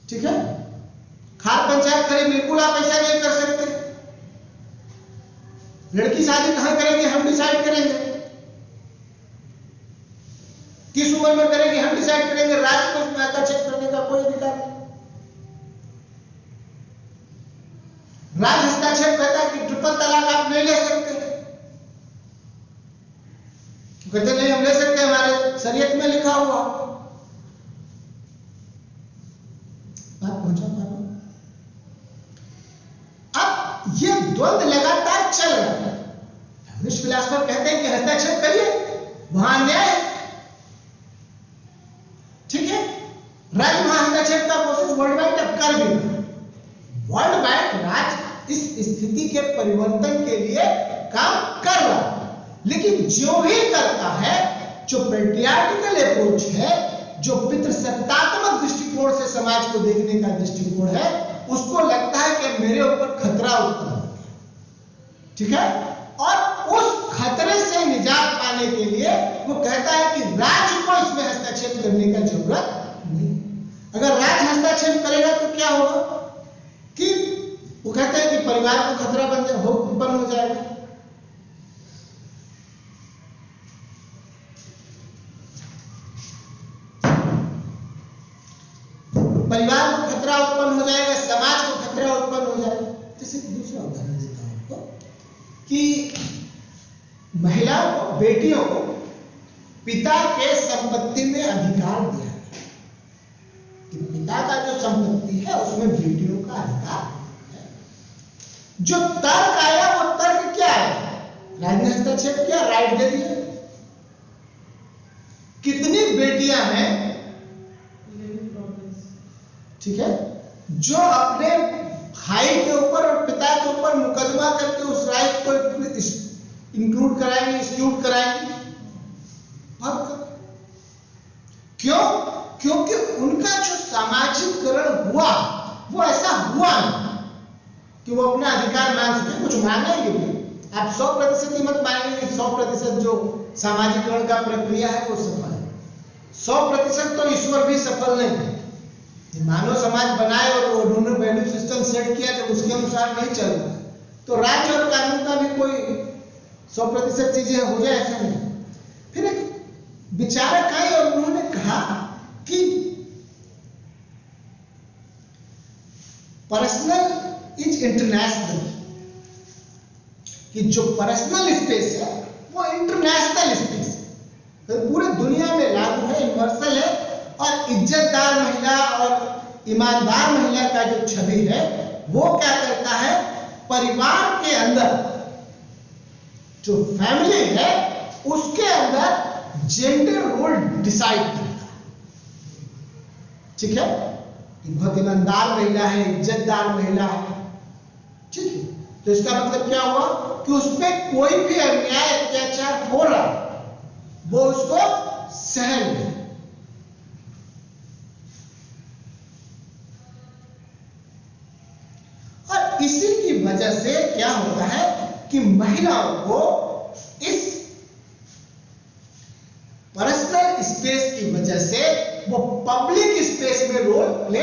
ठीक है। खाद पंचायत खरीद बिल्कुल आप ऐसा नहीं कर सकते, लड़की शादी कहां करेगी हम डिसाइड करेंगे, किस उम्र में करेगी हम डिसाइड करेंगे, राज्य को इसमें हस्तक्षेप करने का कोई अधिकार नहीं। राज्य हस्तक्षेप कहता है कि ट्रिपल तलाक आप नहीं ले सकते, कहते नहीं हम ले सकते, हमारे शरीयत में लिखा हुआ। बात पहुंचा पा रहा हूं? अब ये द्वंद लगातार चल रहा है। फेमिनिस्ट फिलॉसफर कहते हैं कि हस्तक्षेप करिए, वहां न्याय, ठीक है। राज्य वहां हस्तक्षेप का कोशिश वर्ल्ड वाइड अब कर भी रहा है। वर्ल्ड वाइड राज्य इस स्थिति के परिवर्तन के लिए काम कर रहा है, लेकिन जो ही करता है, जो पेट्रियार्किकल अप्रोच है, जो पितृसत्तात्मक दृष्टिकोण से समाज को देखने का दृष्टिकोण है, उसको लगता है कि मेरे ऊपर खतरा उत्पन्न हो गया, ठीक है। और उस खतरे से निजात पाने के लिए वो कहता है कि राज्य को इसमें हस्तक्षेप करने का जरूरत नहीं। अगर राज्य हस्तक्षेप करेगा तो क्या होगा कि वो कहते हैं कि परिवार को खतरा उत्पन्न हो जाएगा। परिवार को खतरा उत्पन्न हो जाएगा, समाज को खतरा उत्पन्न हो जाएगा। जैसे दूसरा उदाहरण देता हूं आपको कि महिलाओं को, बेटियों को पिता के संपत्ति में अधिकार दिया है कि पिता का जो संपत्ति है उसमें बेटियों का अधिकार है। जो तर्क आया वो तर्क क्या है, राज्य ने हस्तक्षेप किया, राइट दे दिया। कितनी बेटियां हैं, ठीक है, जो अपने भाई के ऊपर और पिता के ऊपर मुकदमा करके उस राइट को इंक्लूड कराएंगे, एक्सक्लूड कराएंगे। क्यों? क्योंकि उनका जो सामाजिकरण हुआ वो ऐसा हुआ नहीं कि वो अपना अधिकार मांग सके। कुछ मांगेंगे भी, आप 100% ही मत मांगेंगे कि 100% जो सामाजिकरण का प्रक्रिया है वो सफल है। 100% तो ईश्वर भी सफल नहीं है। मानव समाज बनाए और उन्होंने वैल्यू सिस्टम सेट किया, जब उसके अनुसार नहीं चल रहा तो राज्य और कानून का भी कोई 100% चीजें हो जाए, ऐसा नहीं। फिर एक विचारक आए और उन्होंने कहा कि पर्सनल इज इंटरनेशनल, कि जो पर्सनल स्पेस है वो इंटरनेशनल स्पेस तो पूरे दुनिया में लागू है, यूनिवर्सल है। और इज्जतदार महिला और ईमानदार महिला का जो छवि है वो क्या करता है, परिवार के अंदर जो फैमिली है उसके अंदर जेंडर रोल डिसाइड करता है। ठीक है, कि बहुत ईमानदार महिला है, इज्जतदार महिला है, ठीक है, तो इसका मतलब क्या हुआ कि उसमें कोई भी अन्याय अत्याचार हो रहा वो उसको सहन ले। और इसी की वजह से क्या होता है कि महिलाओं को इस पर्सनल स्पेस की वजह से वो पब्लिक स्पेस में रोल प्ले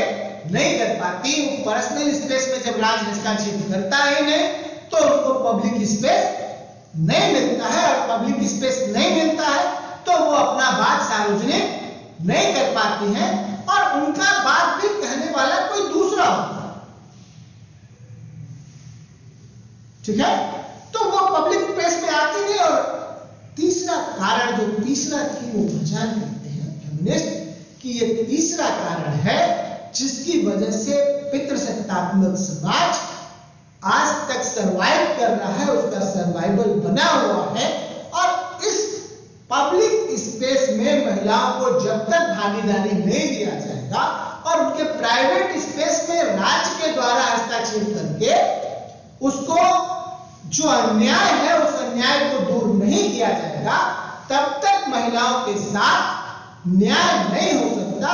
नहीं कर पाती। वो पर्सनल स्पेस में जब राज हस्तक्षेप करता ही नहीं तो उनको पब्लिक स्पेस नहीं मिलता है, और पब्लिक स्पेस नहीं मिलता है तो वो अपना बात सार्वजनिक नहीं कर पाती हैं, और उनका बात भी कहने वाला कोई दूसरा होता है। ठीक है, तो वो पब्लिक स्पेस में आती नहीं। और तीसरा कारण, जो तीसरा थी वो पहचान करते हैं फेमिनिस्ट कि ये तीसरा कारण है जिसकी वजह से पितृसत्तात्मक समाज आज तक सरवाइव कर रहा है, उसका सर्वाइवल बना हुआ है। और इस पब्लिक स्पेस में महिलाओं को जब तक भागीदारी नहीं दिया जाएगा और उनके प्राइवेट स्पेस में राज्य के द्वारा हस्तक्षेप करके उसको जो अन्याय है उस अन्याय को दूर नहीं किया जाएगा, तब तक महिलाओं के साथ न्याय नहीं हो सकता।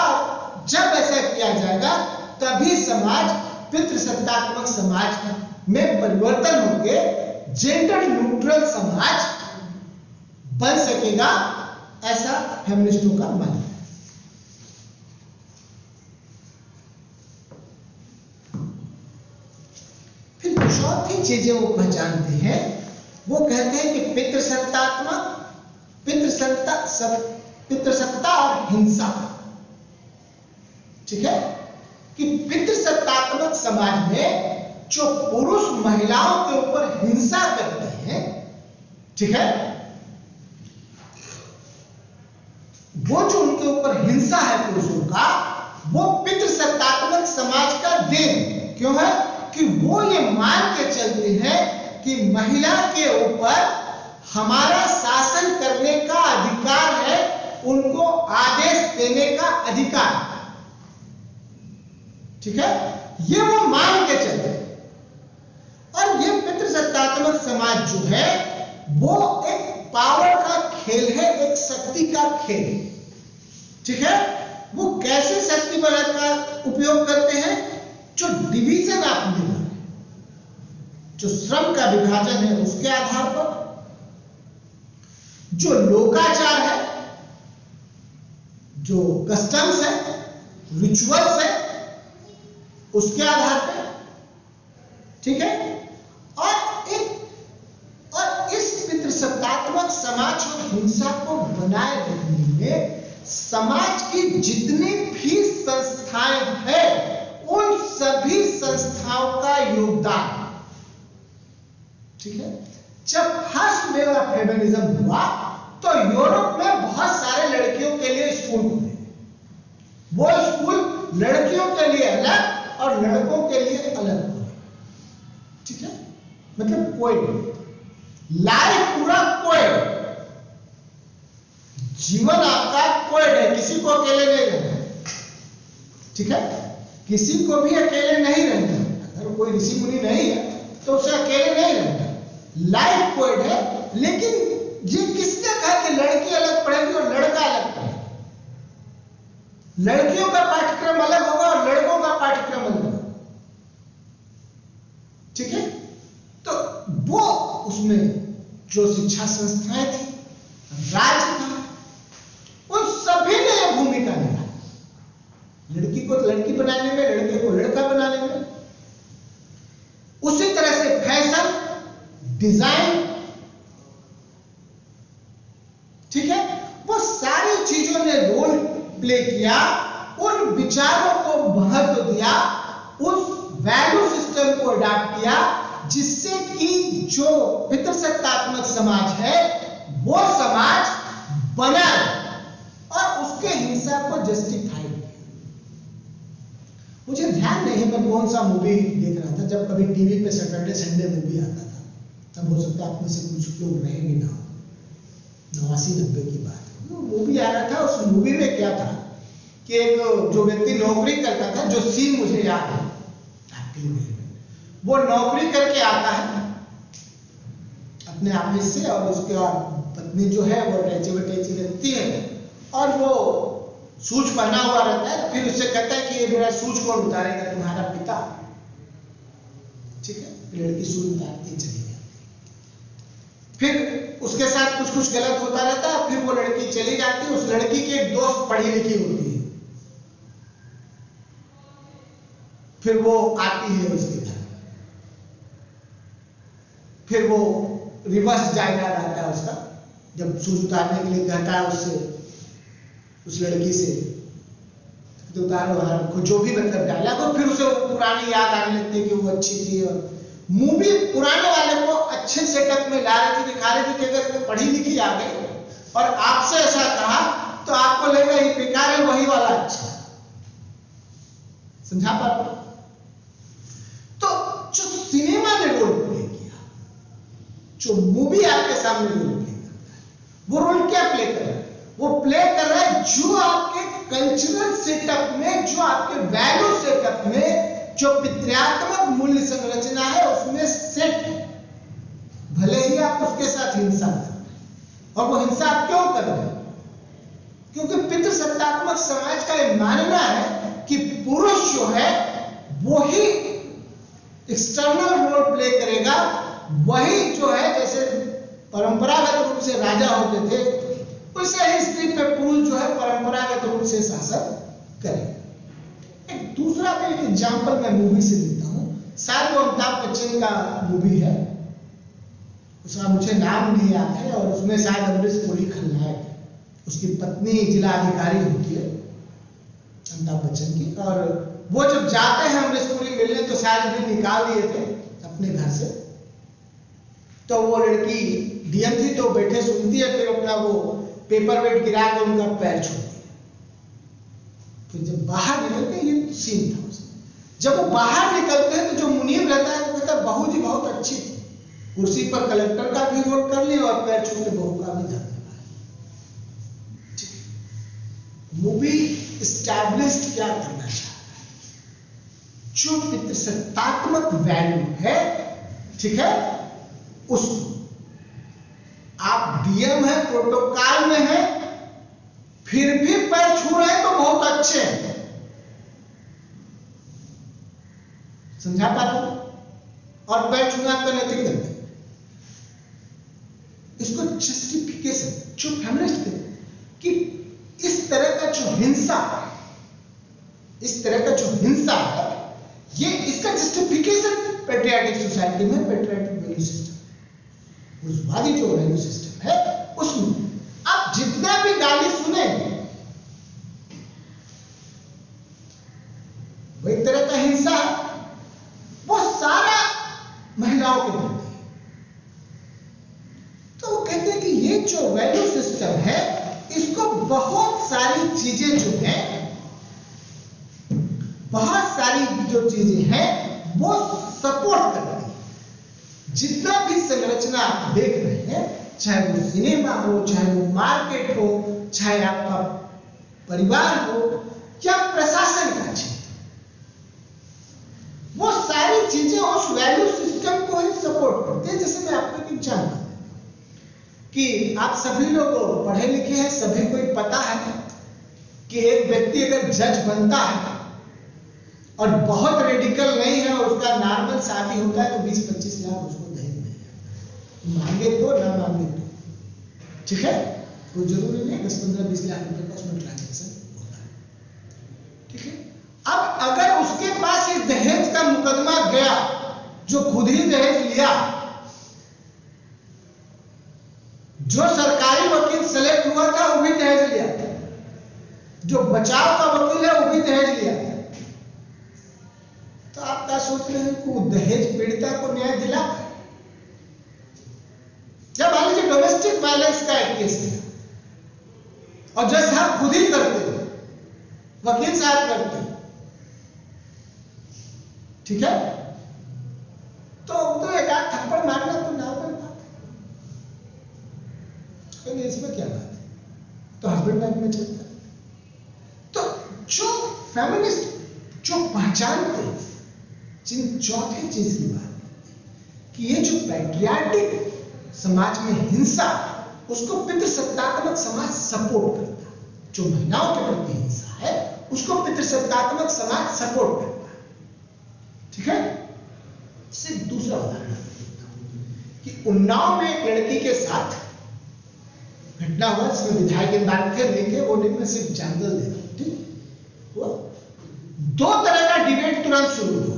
जब ऐसा किया जाएगा तभी समाज पितृसत्तात्मक समाज में परिवर्तन होके जेंडर न्यूट्रल समाज बन सकेगा, ऐसा फेमिनिस्टों का मानना है। फिर चौथी चीजें वो पहचानते हैं, वो कहते हैं कि पितृसत्ता और हिंसा। ठीक है, कि पितृसत्तात्मक समाज में जो पुरुष महिलाओं के ऊपर हिंसा करते हैं, ठीक है, वो जो उनके ऊपर हिंसा है पुरुषों का, वो पितृसत्तात्मक समाज का देन क्यों है कि वो ये मान के चलते हैं कि महिला के ऊपर हमारा शासन करने का अधिकार है, उनको आदेश देने का अधिकार। ठीक है, ये वो मान के चलते हैं। और ये पितृसत्तात्मक समाज जो है वो एक पावर का खेल है, एक शक्ति का खेल है। ठीक है, वो कैसे शक्ति बल का उपयोग करते हैं, जो डिवीजन ऑफ लेबर, जो श्रम का विभाजन है उसके आधार पर, जो लोकाचार है, जो कस्टम्स है, रिचुअल्स है, उसके आधार पर। ठीक है, और इस पितृसत्तात्मक समाज और हिंसा को बनाए रखने में समाज की जितनी भी संस्थाएं हैं उन सभी संस्थाओं का योगदान। ठीक है, जब फर्स्ट वेव ऑफ फेमिनिज्म हुआ तो यूरोप में बहुत सारे लड़कियों के लिए स्कूल खुले। वो स्कूल लड़कियों के लिए अलग और लड़कों के लिए अलग हुए। ठीक है, मतलब कोई लाइफ पूरा कोएड, जीवन आपका कोएड है, किसी को अकेले नहीं रहना। ठीक है, किसी को भी अकेले नहीं रहना। अगर कोई ऋषि मुनि नहीं है तो उसे अकेले नहीं रहना, लाइफ कोएड है। लेकिन ये किसने कहा कि लड़की अलग पढ़ेगी और लड़का अलग पढ़ेगा? लड़कियों का पाठ्यक्रम अलग होगा और लड़कों का पाठ्यक्रम अलग होगा। ठीक है, तो वो उसमें जो शिक्षा संस्थाएं थी, राज्य था, उन सभी ने यह भूमिका निभाई, लड़की को लड़की बनाने में, लड़के को लड़का बनाने में। उसी तरह से फैशन, डिजाइन, ठीक है, वो सारी चीजों ने रोल प्ले किया, उन विचारों को महत्व दिया, उस वैल्यू सिस्टम को अडॉप्ट किया, जिससे कि जो पितृसत्तात्मक समाज है वो समाज बना और उसके हिंसा को जस्टिफाई किया। मुझे ध्यान नहीं मैं कौन सा मूवी देख रहा था, जब कभी टीवी पे सैटरडे संडे मूवी आता था, तब हो सकता है आप में से कुछ लोग रहे भी ना हो, 89-90 की बात है। मूवी आ रहा था, उस मूवी में क्या था कि एक जो व्यक्ति नौकरी करता था, जो सीन मुझे याद है आपके लिए, वो नौकरी करके आता है अपने ऑफिस से, और उसके पत्नी जो है वो टैची वटैची रखती है और वो सूच पहना हुआ रहता है। फिर उससे कहता है कि ये मेरा सूच कौन उतारेगा, तुम्हारा पिता। ठीक है, लड़की सूच उतारती चली जाती, फिर उसके साथ कुछ कुछ गलत होता रहता है, फिर वो लड़की चली जाती है। उस लड़की की एक दोस्त पढ़ी लिखी होती है, फिर वो आती है उसके घर, फिर वो रिवर्स डायलॉग आता है उसका, जब सूच उतारने के लिए कहता है उससे, उस लड़की से तो उतारो जो भी मतलब डायलॉग, और फिर उसे पुरानी याद आने लगती है कि वो अच्छी थी। और मूवी पुराने वाले को अच्छे सेटअप में ला रही थी, दिखा रही थी कि अगर पढ़ी लिखी आ गई और आपसे ऐसा कहा तो आपको लगेगा ये बेकार है, वही वाला अच्छा। समझा पा रहे? तो जो सिनेमा ने रोल प्ले किया, जो मूवी आपके सामने रोल प्ले करता है, वो रोल क्या प्ले कर रहा है? वो प्ले कर रहा है जो आपके कल्चरल सेटअप में, जो आपके वैल्यू सेटअप में, जो पितृत्मक मूल्य संरचना है उसमें सेट है। भले ही आप उसके साथ हिंसा कर रहे हैं, और वो हिंसा आप क्यों कर रहे हैं? क्योंकि पितृसत्तात्मक समाज का यह मानना है कि पुरुष जो है वो ही एक्सटर्नल रोल प्ले करेगा, वही जो है जैसे परंपरागत रूप से राजा होते थे, वैसे ही स्त्री पे पुरुष जो है परंपरागत रूप से शासन करे। एक दूसरा भी एग्जाम्पल मैं मूवी से देता हूं, शायद वो अमिताभ बच्चन का मूवी है, उसका मुझे नाम नहीं याद है, और उसमें शायद अमरीश पुरी खलनायक है, उसकी पत्नी जिला अधिकारी होती है अमिताभ बच्चन की, और वो जब जाते हैं अमरीश पुरी मिलने तो शायद भी निकाल दिए थे अपने घर से, तो वो लड़की डीएम थी तो बैठे सुनती है, फिर अपना वो पेपर वेट गिरा के उनका पैर छूती है। फिर जब बाहर निकलते हैं, ये सीन था उसमें, जब वो बाहर निकलते हैं तो जो मुनीम रहता है वो कहता है बहू जी बहुत अच्छी थी, कुर्सी पर कलेक्टर का भी वोट कर लिया और पैर छू के बहू का भी धरने पाया। मूवी एस्टैब्लिश क्या करना चाहता है? जो पितृसत्तात्मक वैल्यू है, ठीक है, उसको आप डीएम है, प्रोटोकॉल में है, फिर भी पैर छू रहे हैं तो बहुत अच्छे हैं। समझा पा रहे हो? और पैर छूना तो नैतिक करते, इसको जस्टिफिकेशन जो फेमिनिस्ट कहते हैं कि इस तरह का जो हिंसा है, इस तरह का जो हिंसा है, ये इसका जस्टिफिकेशन पैट्रियाटिक सोसाइटी में, पैट्रियाटिक वैल्यू सिस्टम, पुरुषवादी जो वैल्यू सिस्टम है उसमें आप जितना भी गाली सुने वो एक तरह का हिंसा है, वो सारा महिलाओं के प्रति है। तो वो कहते हैं कि ये जो वैल्यू सिस्टम है इसको बहुत सारी चीजें जो है, बहुत सारी जो चीजें हैं वो सपोर्ट करती है। जितना भी संरचना आप देख रहे हैं, चाहे वो सिनेमा हो, चाहे वो मार्केट हो, चाहे आपका परिवार हो या प्रशासन का क्षेत्र, वो सारी चीजें उस वैल्यू सिस्टम को ही सपोर्ट करते हैं। जैसे मैं आपको एक एग्जाम्पल देता हूं कि आप सभी लोग पढ़े लिखे हैं, सभी को पता है कि एक व्यक्ति अगर जज बनता है और बहुत रेडिकल नहीं है और उसका नॉर्मल शादी होता है तो 20-25 लाख उसको दहेज मिल जाता है, मांगे तो ना मांगे तो, ठीक है, कोई जरूरी नहीं 10-15-20 लाख रुपए का उसमें ट्रांजेक्शन होता है, ठीक है। अब अगर उसके पास ये दहेज का मुकदमा गया, जो खुद ही दहेज लिया, जो सरकारी वकील सेलेक्ट हुआ था वो भी दहेज लिया, जो बचाव का वकील है वो भी दहेज लिया, तो आप क्या सोच रहे हैं कि दहेज पीड़िता को न्याय दिला? जब मान लीजिए डोमेस्टिक वायलेंस का एक केस है, और जज साहब खुद ही करते, वकील साहब करते, ठीक है। तो एक आध थप्पड़ मारना तो नॉर्मल बात है, इसमें क्या बात है, तो हस्बैंड वाइफ में चलता है। तो जो फेमिनिस्ट जो पहचानते जिन चौथे चीज की बात कि ये जो पैट्रियार्टिक समाज में हिंसा, उसको पितृसत्तात्मक समाज सपोर्ट करता है। जो महिलाओं के प्रति हिंसा है उसको पितृसत्तात्मक समाज सपोर्ट करता है, ठीक है। सिर्फ दूसरा उदाहरण कि उन्नाव में एक लड़की के साथ घटना हुआ जिसमें विधायक इन बात फिर लेंगे, वो नहीं, मैं सिर्फ एग्जाम्पल दे रहा हूं, ठीक हुआ। दो तरह का डिबेट तुरंत शुरू हुआ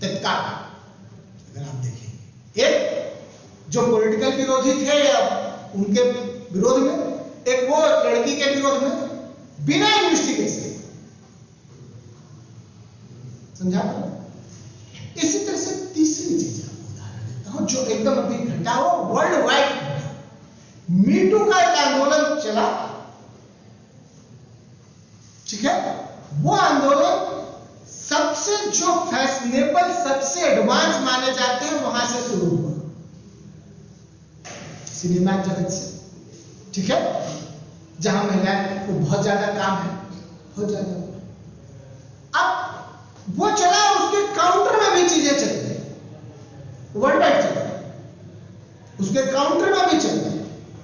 तत्काल, अगर आप देखेंगे, एक जो पॉलिटिकल विरोधी थे या उनके विरोध में, एक वो लड़की के विरोध में बिना इन्वेस्टिगेशन, समझा। इसी तरह से तीसरी चीज आपको उदाहरण देता हूं जो एकदम अभी घटा हो, वर्ल्ड वाइड मीटू का एक आंदोलन चला, ठीक है। वो आंदोलन सबसे जो फैशनेबल, सबसे एडवांस माने जाते हैं वहां से शुरू हुआ, सिनेमा जगत से, ठीक है, जहां महिलाएं को बहुत ज्यादा काम है, बहुत ज्यादा। अब वो चला, उसके काउंटर में भी चीजें चल रही, वर्ल्ड वाइड चल रही, उसके काउंटर में भी चल रही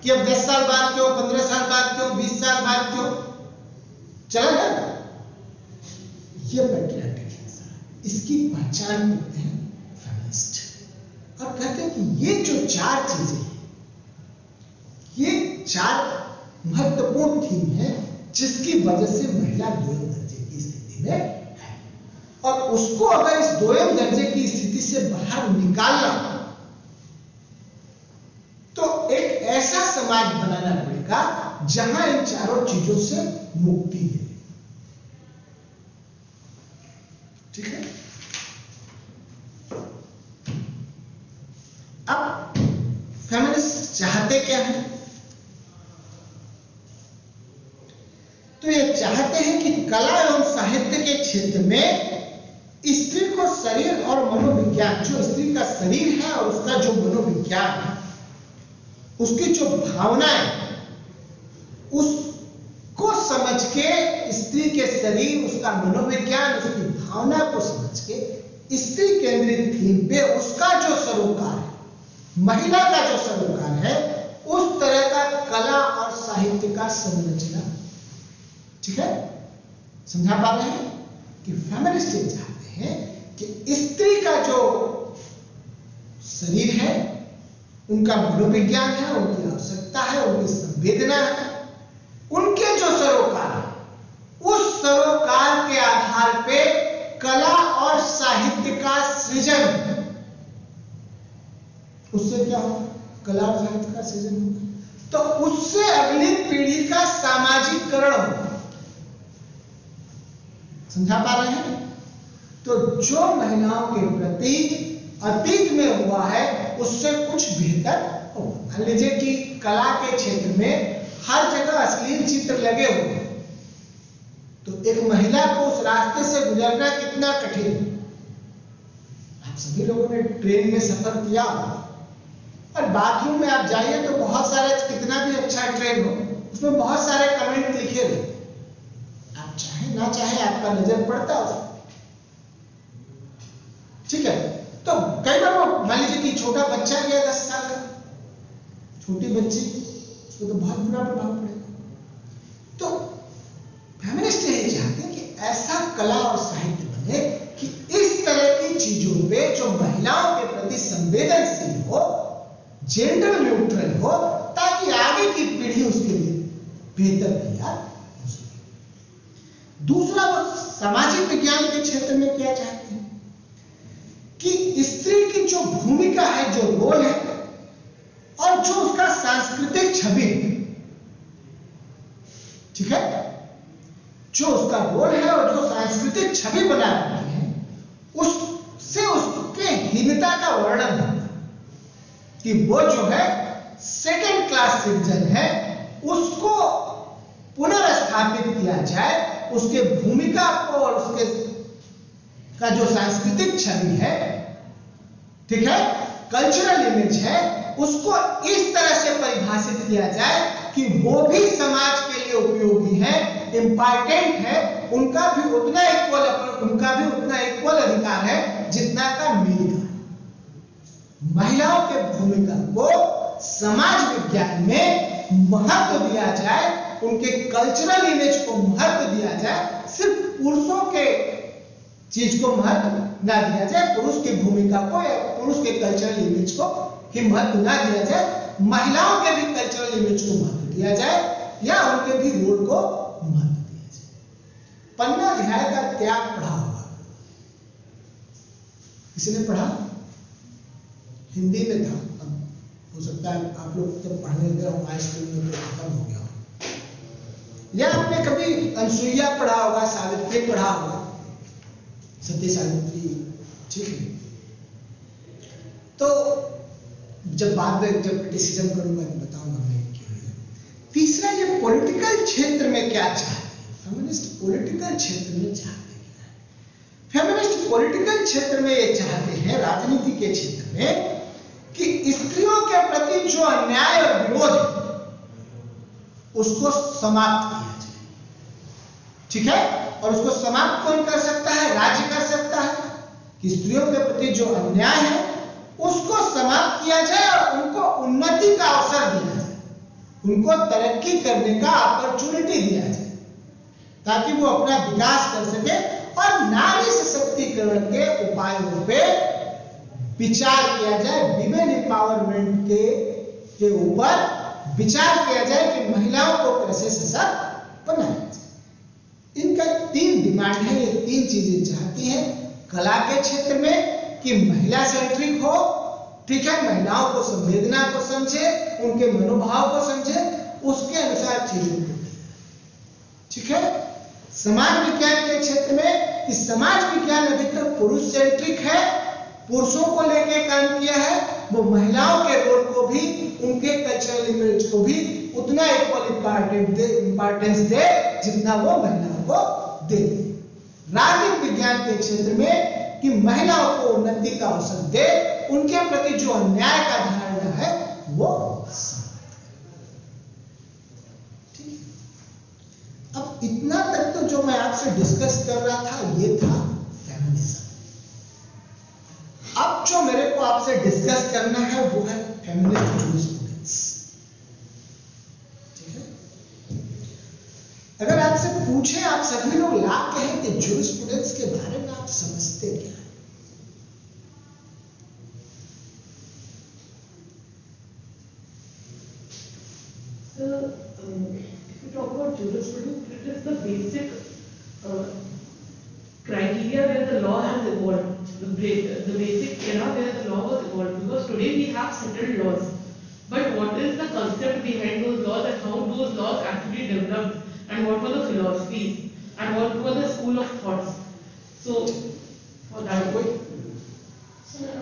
कि अब 10 साल बाद क्यों, 15 साल बाद क्यों, 20 साल बाद क्यों चला गया। ये पैट्रियार्टिक हिंसा, इसकी पहचान करते हैं फेमिनिस्ट और कहते हैं कि ये जो चार चीजें हैं, ये चार महत्वपूर्ण थीम है जिसकी वजह से महिला दोयम दर्जे की स्थिति में है, और उसको अगर इस दोयम दर्जे की स्थिति से बाहर निकालना तो एक ऐसा समाज बनाना पड़ेगा जहां इन चारों चीजों से मुक्ति है, ठीक है। अब फेमिनिस्ट चाहते क्या हैं? तो ये चाहते हैं कि कला एवं साहित्य के क्षेत्र में स्त्री को शरीर और मनोविज्ञान, जो स्त्री का शरीर है और उसका जो मनोविज्ञान है, उसकी जो भावनाएं, उसको समझ के स्त्री के शरीर, उसका मनोविज्ञान, उसकी भावना को समझ के स्त्री केंद्रित थीम पे उसका जो सरोकार है, महिला का जो सरोकार है, उस तरह का कला और साहित्य का संरचना, ठीक है। समझा पा रहे हैं कि फेमिनिस्ट चाहते हैं कि स्त्री का जो शरीर है, उनका मनोविज्ञान है, उनकी आवश्यकता है, उनकी संवेदना है, उनके जो सरोकार है, उस सरोकार के आधार पे कला और साहित्य का सृजन, उससे क्या होगा, कला और साहित्य का सृजन होगा, तो उससे अगली पीढ़ी का सामाजिकरण होगा। समझा पा रहे हैं? तो जो महिलाओं के प्रति अतीत में हुआ है उससे कुछ बेहतर हो। मान लीजिए कि कला के क्षेत्र में हर जगह अश्लील चित्र लगे हुए हैं, तो एक महिला को उस रास्ते से गुजरना कितना कठिन है। आप सभी लोगों ने ट्रेन में सफर किया और बाथरूम में आप जाइए तो बहुत सारे, कितना भी अच्छा ट्रेन हो उसमें बहुत सारे कमेंट लिखे हुए, आप चाहे ना चाहे आपका नजर पड़ता हो, ठीक है। तो कई बार मान लीजिए कि छोटा बच्चा गया 10 साल का, छोटी बच्ची, उसको तो बहुत बुरा प्रभाव पड़ेगा। तो फेमिनिस्ट यही चाहते हैं कि ऐसा कला और साहित्य बने कि इस तरह की चीजों पे जो महिलाओं के प्रति संवेदनशील हो, जेंडर न्यूट्रल हो, ताकि आगे की पीढ़ी उसके लिए बेहतर तैयार हो सके। दूसरा, वो सामाजिक विज्ञान के क्षेत्र में क्या चाहते हैं कि स्त्री की जो भूमिका है, जो रोल है और जो उसका सांस्कृतिक छवि, ठीक है, जो उसका रोल है और जो सांस्कृतिक छवि बना रखी है, उससे उसके हीनता का वर्णन होता है कि वो जो है सेकेंड क्लास सिटीजन है, उसको पुनर्स्थापित किया जाए, उसके भूमिका को और उसके का जो सांस्कृतिक छवि है, ठीक है, कल्चरल इमेज है, उसको इस तरह से परिभाषित किया जाए कि वो भी समाज के लिए उपयोगी है, इंपॉर्टेंट है, उनका भी उतना इक्वल अधिकार है जितना का मेल का। महिलाओं के भूमिका को समाज विज्ञान में महत्व दिया जाए, उनके कल्चरल इमेज को महत्व दिया जाए, सिर्फ पुरुषों के चीज को महत्व ना दिया जाए, पुरुष की भूमिका को या पुरुष के कल्चरल इमेज को ही महत्व ना दिया जाए, महिलाओं के भी कल्चरल इमेज को महत्व दिया जाए या उनके भी रोल को महत्व दिया जाए। 15 अध्याय का त्याग पढ़ा होगा, किसी ने पढ़ा? हिंदी में था, अब हो सकता है आप लोग जब पढ़ने गए हो हाई स्कूल में तो खत्म हो गया हो, या आपने कभी अनसुईया पढ़ा होगा, सावित्री पढ़ा होगा, सत्य सावित्री, ठीक है। तो जब बाद में जब क्रिटिसिज्म करूंगा तो बताऊंगा मैं क्यों है। तीसरा, ये पॉलिटिकल क्षेत्र में क्या चाहते हैं, फेमिनिस्ट पॉलिटिकल क्षेत्र में चाहते हैं। फेमिनिस्ट पॉलिटिकल क्षेत्र में ये चाहते हैं, राजनीति के क्षेत्र में, कि स्त्रियों के प्रति जो अन्याय और विरोध है उसको समाप्त किया जाए, ठीक है। और उसको समाप्त कौन कर सकता है? राज्य कर सकता है, कि स्त्रियों के प्रति जो अन्याय है उसको समाप्त किया जाए और उनको उन्नति का अवसर दिया जाए, उनको तरक्की करने का अपॉर्चुनिटी दिया जाए, ताकि वो अपना विकास कर सके। और नारी सशक्तिकरण के उपायों पे विचार किया जाए, विमेन एम्पावरमेंट के ऊपर विचार किया जाए कि महिलाओं को कैसे सशक्त बनाया जाए। इनका 3 डिमांड है, ये 3 चीजें चाहती हैं। कला के क्षेत्र में कि महिला सेंट्रिक हो, ठीक है, महिलाओं को संवेदना को समझे, उनके मनोभाव को समझे, उसके अनुसार चीजों को, ठीक है। समाज विज्ञान के क्षेत्र में कि समाज विज्ञान अधिकतर पुरुष सेंट्रिक है, पुरुषों को लेके काम किया है, वो महिलाओं के रोल को भी, उनके कल्चरल इमेज को भी उतना इक्वल इंपॉर्टेंस दे जितना वो महिलाओं को दे। राजनीतिक विज्ञान के क्षेत्र में कि महिलाओं को उन्नति का अवसर दे, उनके प्रति जो अन्याय का धारणा है वो ठीक है। अब इतना तक तो जो मैं आपसे डिस्कस कर रहा था ये था फेमिनिज्म। अब जो मेरे को आपसे डिस्कस करना है वो है फेमिनिस्ट जूरिस्प्रूडेंस, ठीक है। अगर आपसे पूछे, आप सभी लोग ला कहें कि जूरिस्प्रूडेंस के बारे में आप समझते क्या है? If you talk about jurisprudence, it is the basic criteria where the law has evolved, the basic era where the law was evolved. Because today we have settled laws, but what is the concept behind those laws and how those laws actually developed, and what were the philosophies and what were the school of thoughts? So for that way.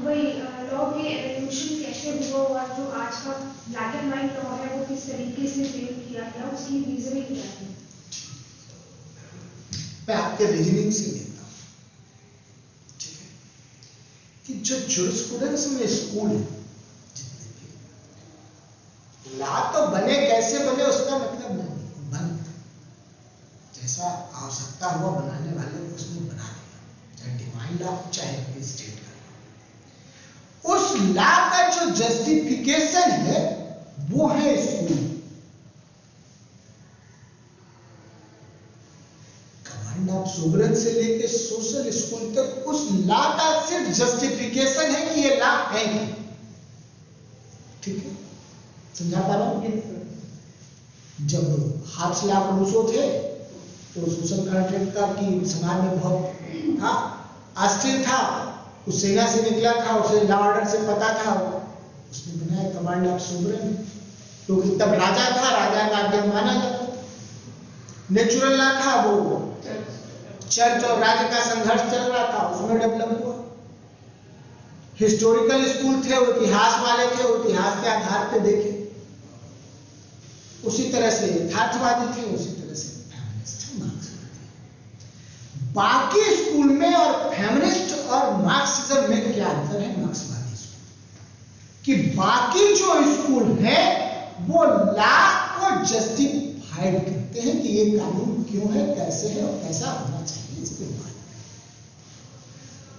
वही law के evolution कैसे हुआ और जो आज का black and white law है वो किस तरीके से फ्रेम किया गया, उसकी रीजनिंग क्या है? मैं आपके रीजनिंग से लेता हूं, ठीक है, कि जो जूरिस्प्रूडेंस में स्कूल है, ला तो बने कैसे बने उसका मतलब नहीं, बन जैसा आवश्यकता हुआ बनाने वाले ने उसने बना दिया, चाहे डिवाइन लॉ चाहे स्टेट का। उस लॉ का जो जस्टिफिकेशन है वो है स्कूल। कमांड ऑफ सोवरेन से लेके सोशल स्कूल तक उस लॉ का सिर्फ जस्टिफिकेशन है कि ये लॉ है, ठीक है, समझा पा रहा हूं? जब हाथ लॉ रूसो थे तो सोशल कॉन्ट्रैक्ट का कि समाज में बहुत था, अस्थिर था, उस सेना से निकला था, उसे लॉ ऑर्डर से पता था, उसने बनाया कमांड ऑफ सोवरेन, क्योंकि तब राजा था, राजा का आज्ञा माना जाता, नेचुरल लॉ था, वो चर्च और राज्य का संघर्ष चल रहा था, उसमें डेवलप हुआ। हिस्टोरिकल स्कूल थे, वो इतिहास वाले थे, वो इतिहास के आधार पे देखे, उसी तरह से यथार्थवादी थे, उसी तरह मार्क्सवादी। बाकी स्कूल में और फेमिनिस्ट और मार्क्सिज्म में क्या अंतर है? मार्क्सवादी स्कूल कि बाकी जो स्कूल है वो लॉ को जस्टिफाइड करते हैं कि ये कानून क्यों है, कैसे है और कैसा होना चाहिए इसके बारे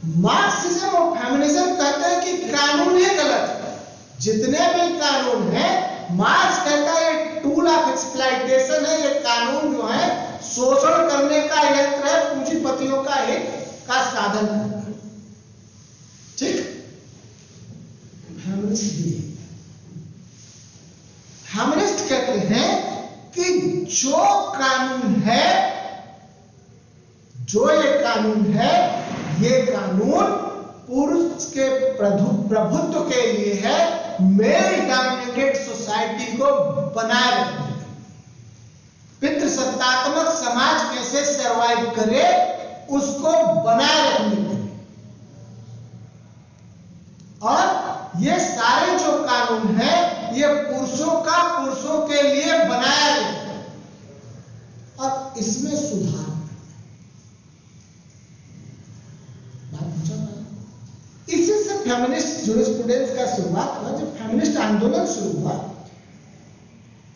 में। मार्क्सिज्म और फेमिनिज्म कहते हैं कि कानून ही गलत है, जितने भी कानून है मार्क्स कहता है ये टूल ऑफ एक्सप्लॉइटेशन है, ये कानून जो है शोषण करने का यंत्र है, पूंजीपतियों का हित का साधन है। ठीक, फेमिनिस्ट कहते हैं कि जो कानून है, जो ये कानून है, ये कानून पुरुष के प्रभुत्व के लिए है, मेल डोमिनेटेड सोसाइटी को बनाए रखने, पितृसत्तात्मक समाज कैसे सरवाइव करे उसको बनाए रखने के लिए। और ये सारे जो कानून है ये पुरुषों का पुरुषों के लिए बनाया गया है और इसमें सुधार। इसी से फेमिनिस्ट जूरिस्प्रूडेंस का शुरुआत हुआ। जब फेमिनिस्ट आंदोलन शुरू हुआ,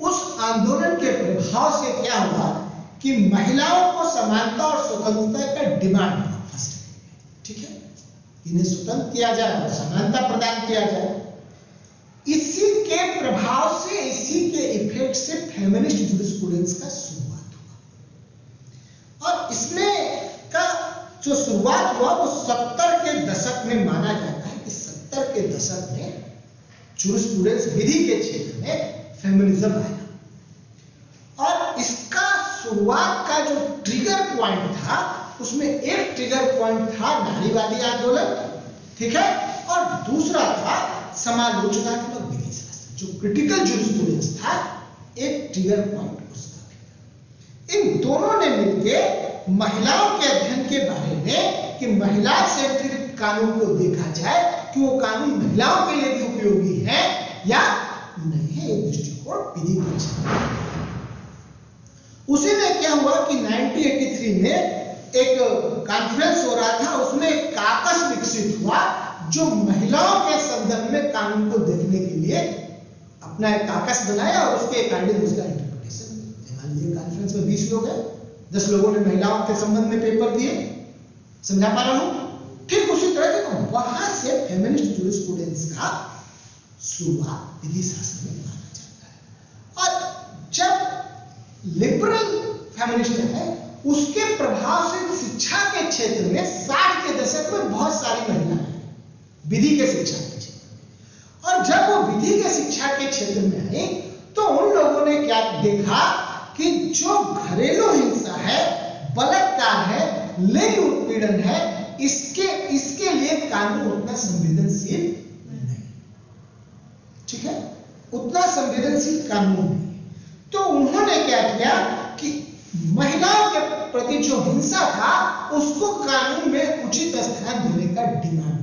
उस आंदोलन के प्रभाव से क्या हुआ कि महिलाओं को समानता और स्वतंत्रता का डिमांड हुआ फर्स्ट। ठीक है, इन्हें स्वतंत्र किया जाए और समानता प्रदान किया जाए। इसी के प्रभाव से, इसी के इफेक्ट से फेमिनिस्ट जूरिस्प्रूडेंस का शुरुआत हुआ। और इसमें का जो शुरुआत हुआ वो 70 के दशक में माना जाता है कि 70 के दशक में जूरिस्प्रूडेंस विधि के क्षेत्र में फेमिनिज्म आया। और इसका शुरुआत का जो ट्रिगर पॉइंट था, उसमें एक ट्रिगर पॉइंट था नारीवादी आंदोलन, ठीक है, और दूसरा था समालोचनात्मक विधि शास्त्र, जो क्रिटिकल जूरिस्प्रूडेंस था, एक ट्रिगर पॉइंट उसका भी। इन दोनों ने मिलकर महिलाओं के अध्ययन के बारे में कि महिला सेंट्रिक कानून को देखा जाए कि वो कानून महिलाओं के लिए भी उपयोगी है या नहीं है, एक दृष्टिकोण विधि के क्षेत्र। उसी में क्या हुआ कि 1983 में एक कॉन्फ्रेंस हो रहा था, उसमें एक काकस विकसित हुआ जो महिलाओं के संदर्भ में कानून को देखने के लिए अपना एक काकस बनाया और उसके अकॉर्डिंग उसका इंटरप्रिटेशन। मान लीजिए कॉन्फ्रेंस में 20 लोग हैं, 10 लोगों ने महिलाओं के संबंध में पेपर दिए, समझा पा रहा हूं? ठीक उसी तरह से वहां से फेमिनिस्ट जूरिस्प्रूडेंस का शुरुआत विधि शास्त्र में माना जाता है। और जब लिबरल फेमिनिस्ट है, उसके प्रभाव से शिक्षा के क्षेत्र में 60 के दशक में बहुत सारी महिलाएं विधि के शिक्षा के क्षेत्र। और जब वो विधि के शिक्षा के क्षेत्र में आई तो उन लोगों ने क्या देखा कि जो घरेलू हिंसा है, बलात्कार है, लिंग उत्पीड़न है, इसके लिए कानून उतना संवेदनशील नहीं, ठीक है, उतना संवेदनशील कानून नहीं। तो उन्होंने क्या किया कि महिलाओं के प्रति जो हिंसा था उसको कानून में उचित स्थान देने का डिमांड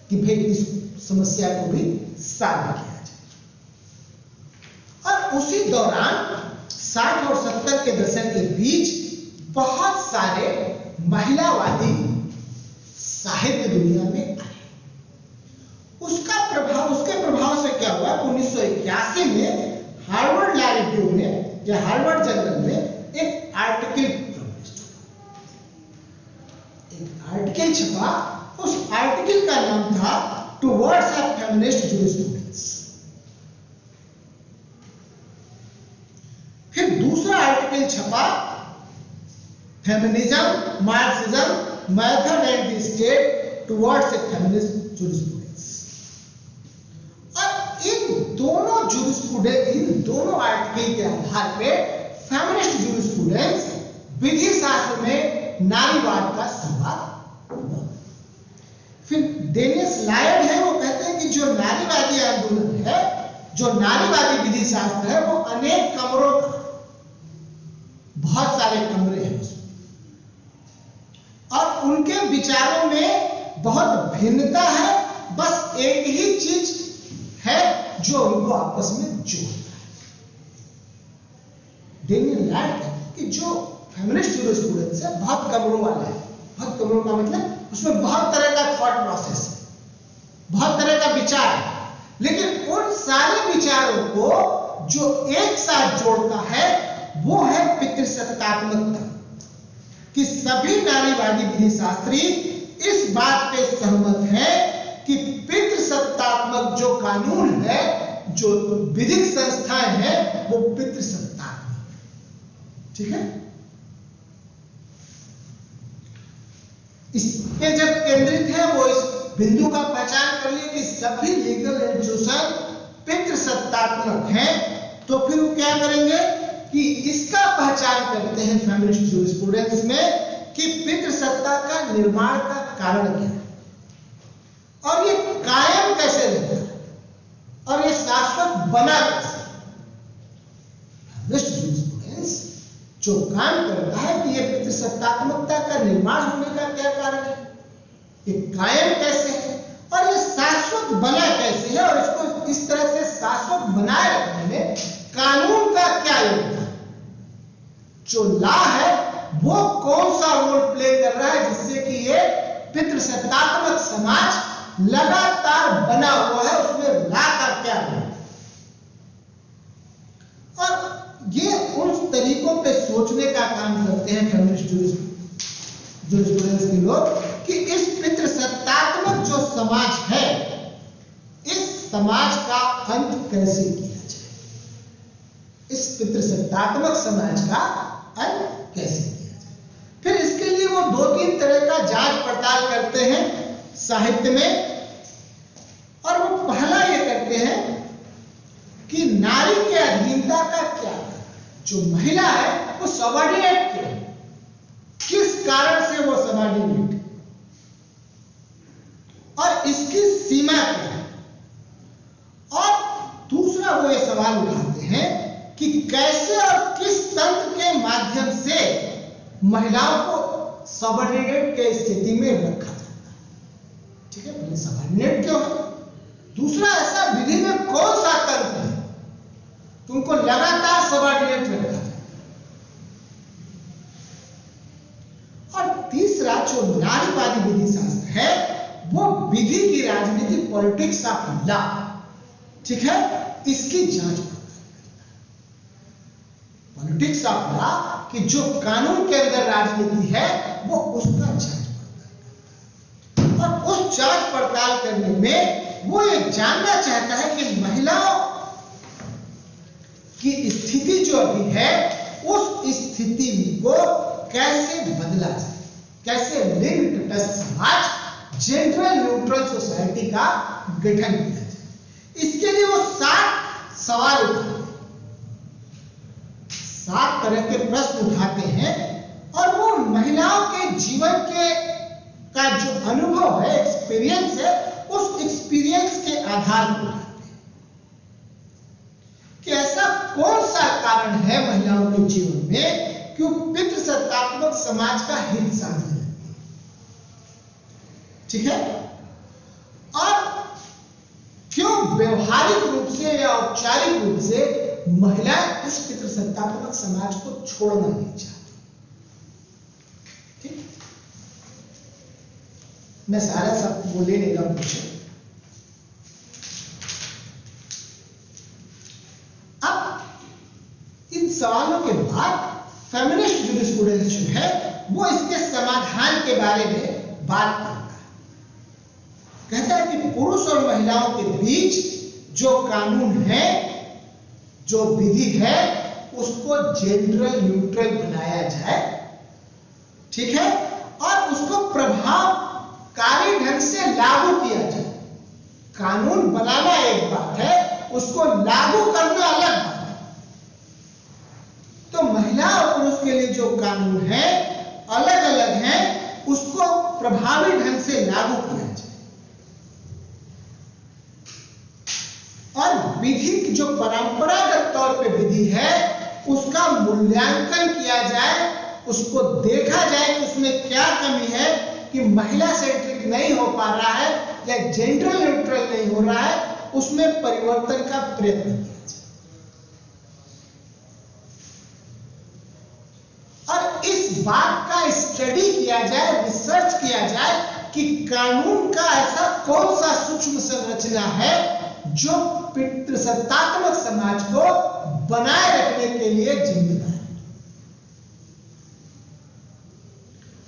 कि भाई इस समस्या को भी सॉल्व किया जाए। और उसी दौरान 60 और 70 के दशक के बीच बहुत सारे महिलावादी साहित्य दुनिया में आए। उसके प्रभाव से क्या हुआ, 1981 में हार्वर्ड लॉ रिव्यू में या हार्वर्ड जर्नल में एक आर्टिकल छपा। उस आर्टिकल का नाम था टुवर्ड्स अ फेमिनिस्ट जूरिस्प्रूडेंस। फिर दूसरा आर्टिकल छपा, feminism, Marxism, method and the state towards a feminist jurisprudence. और इन दोनों आर्टिकल के आधार पे फेमिनिस्ट जूरिस्प्रूडेंस विधि शास्त्र में नारीवाद का शुरुआत हुआ। फिर डेनिस लायड है, वो कहते हैं कि जो नारीवादी आंदोलन है, जो नारीवादी विधि शास्त्र है, वो अनेक कमरों का, बहुत सारे कमरे हैं उसमें, और उनके विचारों में बहुत भिन्नता है। बस एक ही चीज है जो उनको आपस में जोड़ता है। डेनियल लायड कि कि जो फेमिनिस्ट जूरिस्प्रूडेंस है बहुत कमरों वाला है। बहुत कमरों का मतलब उसमें बहुत तरह का थॉट प्रोसेस है, बहुत तरह का विचार है, लेकिन उन सारे विचारों को जो एक साथ जोड़ता है वो है पितृसत्तात्मकता। कि सभी नारीवादी विधि शास्त्री इस बात पे सहमत है कि पितृसत्तात्मक जो कानून है, जो विधिक संस्थाएं हैं, वो पितृसत्तात्मक, ठीक है। इस पे जब केंद्रित है वो इस बिंदु का पहचान कर लिए कि सभी लीगल इंस्टीट्यूशन पितृसत्तात्मक हैं, तो फिर वो क्या करेंगे कि इसका पहचान करते हैं फेमिनिस्ट जूरिस्प्रूडेंस में कि पितृसत्ता का निर्माण का कारण क्या है और ये कायम कैसे रहता है और ये शाश्वत बना कैसे। फेमिनिस्ट जूरिस्प्रूडेंस जो काम करता है कि ये पितृसत्तात्मकता का निर्माण होने का क्या कारण है, ये कायम कैसे है और ये शाश्वत बना कैसे है, और इसको इस तरह से शाश्वत बनाए रखने में कानून का क्या योगदान, जो लॉ है वो कौन सा रोल प्ले कर रहा है जिससे कि ये पितृसत्तात्मक समाज लगातार बना हुआ है, उसमें लॉ का क्या रोल। और ये उन तरीकों पे सोचने का काम करते हैं फेमिनिस्ट जूरिस्प्रूडेंस के लोग कि इस पितृसत्तात्मक जो समाज है, इस समाज का अंत कैसे किया जाए, इस पितृसत्तात्मक समाज का अंत कैसे किया जाए। फिर इसके लिए वो 2-3 तरह का जांच पड़ताल करते हैं साहित्य में, और वो पहला ये करते हैं कि नारी के अधीनता का क्या, जो महिला है वो सबऑर्डिनेट क्यों, किस कारण से वो सबऑर्डिनेट, और इसकी सीमा क्या है। और दूसरा वो ये सवाल उठाते हैं कि कैसे और किस तंत्र के माध्यम से महिलाओं को सबऑर्डिनेट के स्थिति में रखा जाता है, ठीक है। पहले सबऑर्डिनेट क्यों है, दूसरा ऐसा विधि में कौन सा तंत्र है तुमको लगातार सबऑर्डिनेट रखा जाए, और तीसरा जो नारीवादी विधि शास्त्र है वो विधि की राजनीति, पॉलिटिक्स ऑफ लॉ, ठीक है, इसकी जांच करता है। पॉलिटिक्स ऑफ लॉ कि जो कानून के अंदर राजनीति है वो उसका जांच पड़ताल, और उस जांच पड़ताल करने में वो ये जानना चाहता है कि महिलाओं की स्थिति जो अभी है उस स्थिति को कैसे बदला जाए, कैसे लिंग तटस्थ समाज, जेंडर न्यूट्रल सोसाइटी का गठन किया जाए। इसके लिए वो 7 सवाल उठाते हैं, 7 तरह के प्रश्न उठाते हैं, और वो महिलाओं के जीवन के का जो अनुभव है, एक्सपीरियंस है, उस एक्सपीरियंस के आधार पर उठाते हैं कि ऐसा कौन सा कारण है महिलाओं के जीवन में कि पितृसत्तात्मक समाज का हित साधने लगती है, ठीक है। और क्यों व्यवहारिक रूप से या औपचारिक रूप से महिलाएं उस पितृसत्तात्मक समाज को छोड़ना नहीं चाहती, ठीक। मैं सारा सब बोले नहीं रहा पूछे। अब इन सवालों के बाद फेमिनिस्ट जूरिस्प्रूडेंस जो है वो इसके समाधान के बारे में बात करता है। कहता है कि पुरुष और महिलाओं के बीच जो कानून है, जो विधि है, उसको जेंडर न्यूट्रल बनाया जाए, ठीक है, और उसको प्रभावकारी ढंग से लागू किया जाए। कानून बनाना एक बात है, उसको लागू करना अलग बात है। तो महिला और पुरुष के लिए जो कानून है अलग अलग है, उसको प्रभावी ढंग से लागू किया जाए, और विधि जो परंपरागत तौर पे विधि है उसका मूल्यांकन किया जाए, उसको देखा जाए कि उसमें क्या कमी है, कि महिला सेंट्रिक नहीं हो पा रहा है या जेंडर न्यूट्रल नहीं हो रहा है, उसमें परिवर्तन का प्रयत्न किया जाए। बात का स्टडी किया जाए, रिसर्च किया जाए कि कानून का ऐसा कौन सा सूक्ष्म संरचना है जो पितृसत्तात्मक समाज को बनाए रखने के लिए जिम्मेदार है।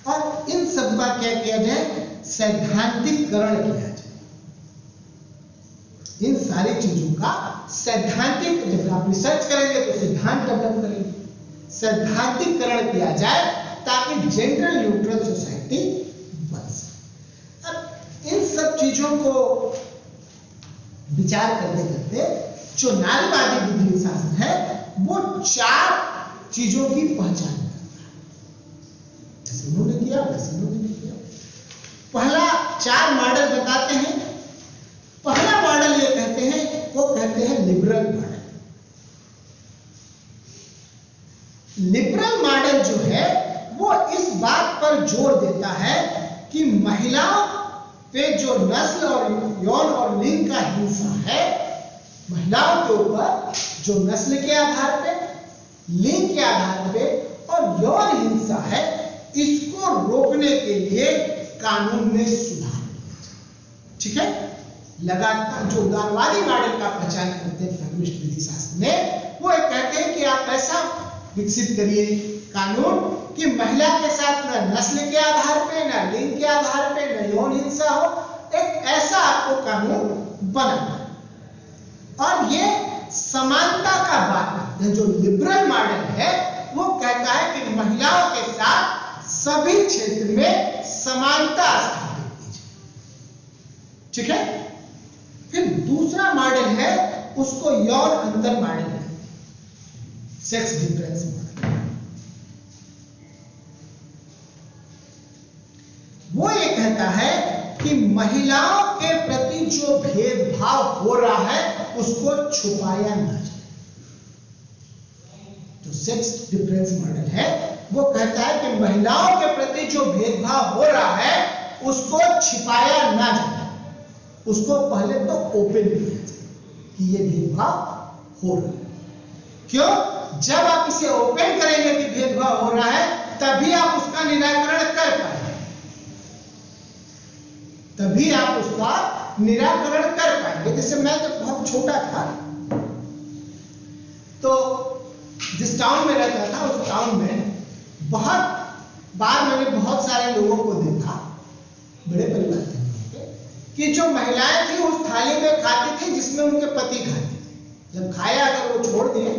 और इन सब का क्या किया जाए, सैद्धांतिकरण किया जाए। इन सारी चीजों का सैद्धांतिक, जब आप रिसर्च करेंगे तो सिद्धांत डेवलप करेंगे, सैद्धांतिकरण किया जाए ताकि जेंडर न्यूट्रल सोसाइटी बन सके। अब इन सब चीजों को विचार करते करते जो नारीवादी विधि शासन है वो 4 चीजों की पहचान करता है। जैसे उन्होंने किया वैसे उन्होंने भी किया। पहला 4 मॉडल बताते हैं। पहला मॉडल ये कहते हैं, वो कहते हैं लिबरल मॉडल। लिबरल मॉडल जो है वो इस बात पर जोर देता है कि महिलाओं पे जो नस्ल और यौन और लिंग का हिंसा है, महिलाओं के ऊपर जो नस्ल के आधार पे, लिंग के आधार पे और यौन हिंसा है, इसको रोकने के लिए कानून में सुधार किया जाए। ठीक है, लगातार जो उदारवादी मॉडल का पहचान करते हैं फेमिनिस्ट विधि शास्त्र में, वो कहते हैं कि आप ऐसा विकसित करिए कानून कि महिला के साथ न नस्ल के आधार पे, न लिंग के आधार पे, न यौन हिंसा हो। एक ऐसा आपको कानून बनाना। और ये समानता का बात, जो लिबरल मॉडल है वो कहता है कि महिलाओं के साथ सभी क्षेत्र में समानता स्थापित की जाए। ठीक है। फिर दूसरा मॉडल है, उसको यौन अंतर मॉडल है, सेक्स डिफरेंस मॉडल। वो ये कहता है कि महिलाओं के प्रति जो भेदभाव हो रहा है उसको छुपाया ना जाए। जो सेक्स डिफरेंस मॉडल है वो कहता है कि महिलाओं के प्रति जो भेदभाव हो रहा है उसको छिपाया ना जाए, उसको पहले तो ओपन किया जाए कि ये भेदभाव हो रहा है। क्यों? जब आप इसे ओपन करेंगे कि भेदभाव हो रहा है तभी आप उसका निराकरण कर पाएंगे, तभी आप उसका निराकरण कर पाएंगे। जैसे मैं जब बहुत छोटा था तो जिस टाउन में रहता था उस टाउन में बहुत बार मैंने बहुत सारे लोगों को देखा, बड़े परिवार थे, कि जो महिलाएं थी उस थाली में खाती थी जिसमें उनके पति खाते थे। जब खाया अगर वो छोड़ दिए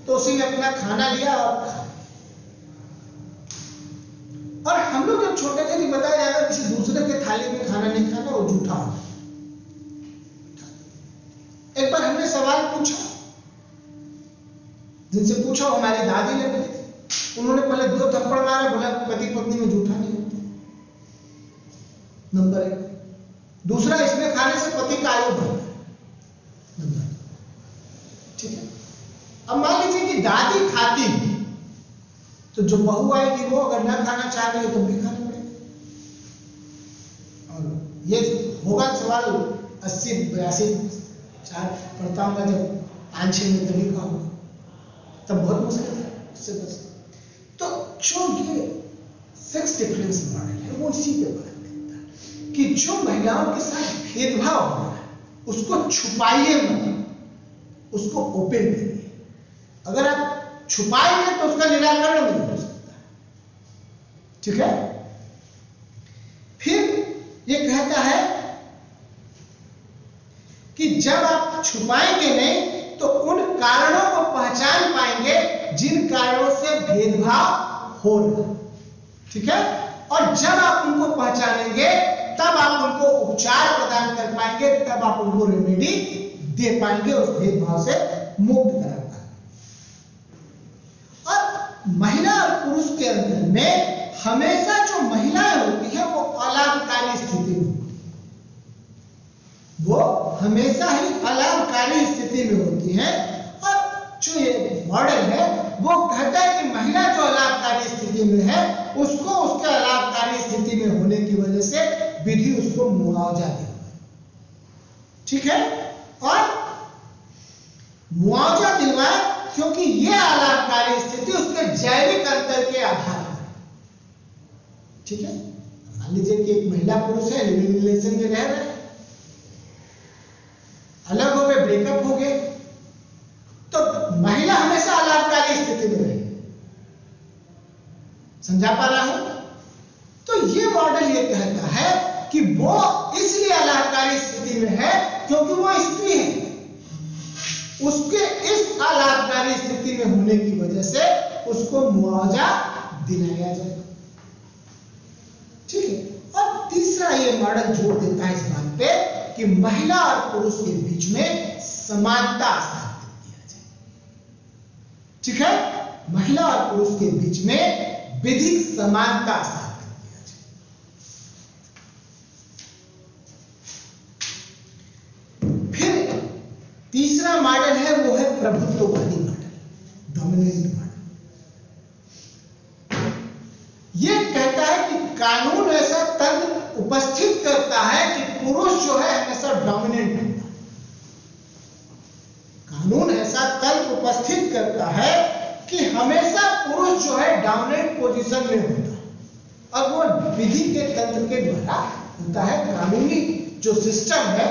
तो उसी ने अपना खाना लिया और खा। और हम लोग जब छोटे थे तो बताया जाएगा किसी दूसरे के थाली में खाना नहीं खाना, वो झूठा होता। एक बार हमने सवाल पूछा, जिनसे पूछा हमारी दादी ने बोली थी, उन्होंने पहले 2 थप्पड़ मारा, बोला पति पत्नी में झूठा नहीं होता, नंबर 1। दूसरा, इसमें खाने से पति का आयु बढ़ता है, नंबर 2। ठीक है। अब मान लीजिए कि दादी खाती तो जो बहू आएगी वो अगर ना खाना चाह रही हो तो भी खाना पड़ेगा। और ये होगा सवाल 80-82 साल पढ़ता हूँ जब 5-6 में तभी का होगा, तब बहुत मुश्किल है इससे बच। तो जो ये सेक्स डिफरेंस मॉडल है वो इसी पे बात करता है कि जो महिलाओं के साथ भेदभाव हो रहा है उसको छुपाइए मत, उसको ओपन करिए। अगर आप छुपाएंगे तो उसका निराकरण नहीं हो सकता। ठीक है। फिर ये कहता है कि जब आप छुपाएंगे नहीं तो उन कारणों को पहचान पाएंगे जिन कारणों से भेदभाव हो रहा है। ठीक है। और जब आप उनको पहचानेंगे तब आप उनको उपचार प्रदान कर पाएंगे, तब आप उनको रेमेडी दे पाएंगे, उस भेदभाव से मुक्त करा पाएंगे। महिला और पुरुष के अंदर में हमेशा जो महिलाएं होती है वो अलाभकारी स्थिति में होती है, वो हमेशा ही अलाभकारी स्थिति में होती है। और जो ये मॉडल है वो कहता है कि महिला जो अलाभकारी स्थिति में है उसको उसके अलाभकारी स्थिति में होने की वजह से विधि उसको मुआवजा दे। ठीक है। और मुआवजा दिलवाए क्योंकि यह अलाभकारी स्थिति उसके जैविक अंतर के आधार पर, ठीक है, मान लीजिए कि एक महिला पुरुष है, लिविंग रिलेशन में रह रहे हैं, अलग हो गए, ब्रेकअप हो गए, तो महिला हमेशा अलाभकारी स्थिति में रहेगी। समझा पा रहा हूं? तो ये मॉडल ये कहता है कि वो इसलिए अलाभकारी स्थिति में है क्योंकि वो स्त्री है। उसके इस अलाभकारी स्थिति में होने की वजह से उसको मुआवजा दिलाया जाएगा। ठीक है। और तीसरा ये मॉडल जोर देता है इस बात पे कि महिला और पुरुष के बीच में समानता स्थापित किया जाए। ठीक है, महिला और पुरुष के बीच में विधिक समानता स्थापित किया जाए। फिर तीसरा मॉडल है वो है प्रभुत्ववादी मॉडल, डोमिनेंट मॉडल। ये कहता है कि कानून ऐसा तंत्र उपस्थित करता है कि पुरुष जो है हमेशा डोमिनेंट होता है। कानून ऐसा तंत्र उपस्थित करता है कि हमेशा पुरुष जो है डोमिनेंट पोजीशन में होता है, और वो विधि के तंत्र के द्वारा होता है। कानूनी जो सिस्टम है,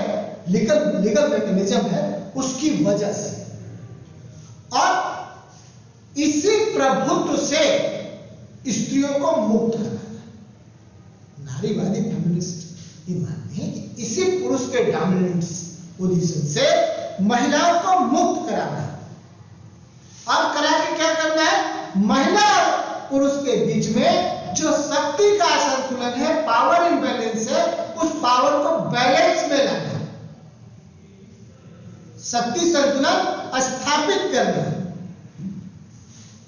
लीगल मैकेनिज्म है, उसकी वजह से। और इसी प्रभुत्व से स्त्रियों को मुक्त कराना। नारीवादी फेमिनिस्ट ये मानते हैं कि इसी पुरुष के डोमिनेंट पोजीशन से महिलाओं को मुक्त कराना, और करा के क्या करना है, महिला और पुरुष के बीच में जो शक्ति का असंतुलन है, पावर इम्बैलेंस है, उस पावर को बैलेंस में लाना, शक्ति संतुलन स्थापित करना।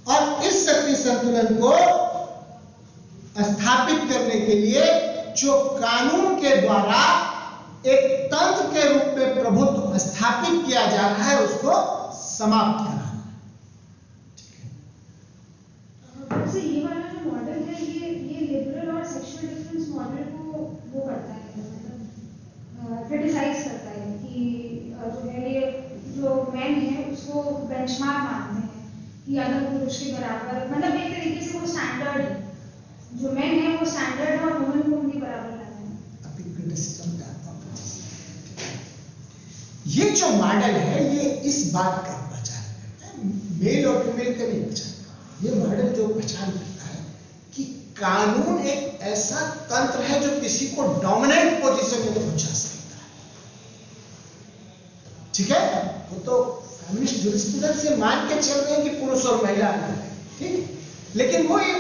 और इस शक्ति संतुलन को स्थापित करने के लिए जो कानून के द्वारा एक तंत्र के रूप में प्रभुत्व स्थापित किया जा रहा है, उसको समाप्त कराना। वैसे ये वाला जो मॉडल है, ये लिबरल और सेक्सुअल डिफरेंस मॉडल को वो करता है, मतलब क्रिटिसाइज करता है कि जो है ये जो मैन है उसको बेंचमार्क मानते हैं कि अगर पुरुष के बराबर, मतलब एक तरीके से वो स्टैंडर्ड है, जो मैन है वो स्टैंडर्ड है और वुमेन को उनके बराबर लाना है। ये जो मॉडल है ये इस बात का प्रचार करता है, मेल और फीमेल का नहीं प्रचार करता। ये मॉडल जो प्रचार करता है कि कानून एक ऐसा तंत्र है जो किसी को डोमिनेंट पोजीशन में पहुंचा सकता है। ठीक है, वो तो फेमिनिस्ट जूरिस्प्रूडेंस से मान के चल रहे हैं कि पुरुष और महिला अलग है, ठीक, लेकिन वो ये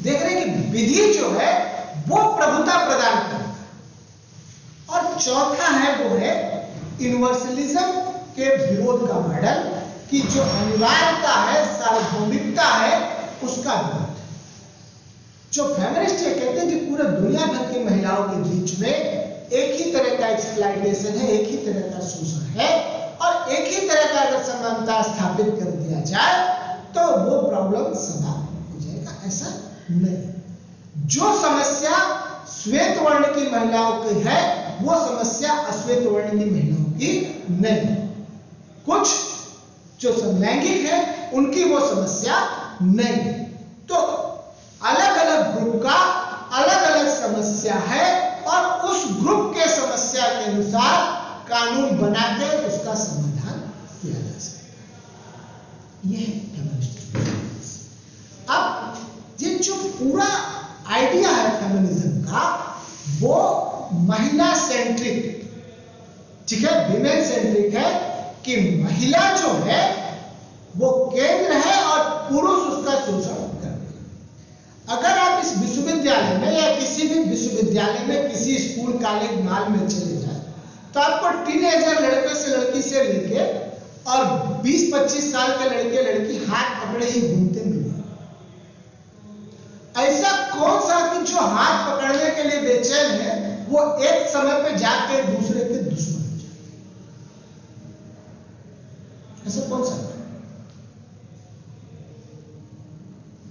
देख रहे हैं कि विधि जो है वो प्रभुता प्रदान करता है। और चौथा है वो है यूनिवर्सलिज्म के विरोध का मॉडल, कि जो अनिवार्यता है, सार्वभौमिकता है, उसका विरोध। जो फेमिनिस्ट ये कहते हैं कि पूरे दुनिया भर की महिलाओं के बीच में एक ही तरह का एक्सप्लॉइटेशन है, एक ही तरह का शोषण है, और एक ही तरह का अगर समानता स्थापित कर दिया जाए तो वो प्रॉब्लम समाप्त हो जाएगा। ऐसा नहीं। जो समस्या श्वेत वर्ण की महिलाओं की है वो समस्या अश्वेत वर्ण की महिलाओं की नहीं। कुछ जो समलैंगिक है उनकी वो समस्या नहीं। तो अलग अलग ग्रुप का अलग अलग समस्या है, और उस ग्रुप के समस्या के अनुसार कानून बना के उसका समाधान किया जा सकता है। यह है फेमिनिस्ट। अब ये जो पूरा आइडिया है फेमिनिज्म का, वो महिला सेंट्रिक, ठीक है, विमेन सेंट्रिक है, कि महिला जो है वो केंद्र है और पुरुष उसका शोषण करते हैं। अगर आप इस विश्वविद्यालय में या किसी भी विश्वविद्यालय में किसी स्कूल कॉलेज मॉल में चले जाए तो आपको टीनेजर लड़के से लड़की से लेके और 20-25 साल के लड़के लड़की हाथ पकड़े ही घूमते मिले। ऐसा कौन सा कि जो हाथ पकड़ने के लिए बेचैन है वो एक समय पे जाके दूसरे के दुश्मन हो जाते? ऐसा कौन सा?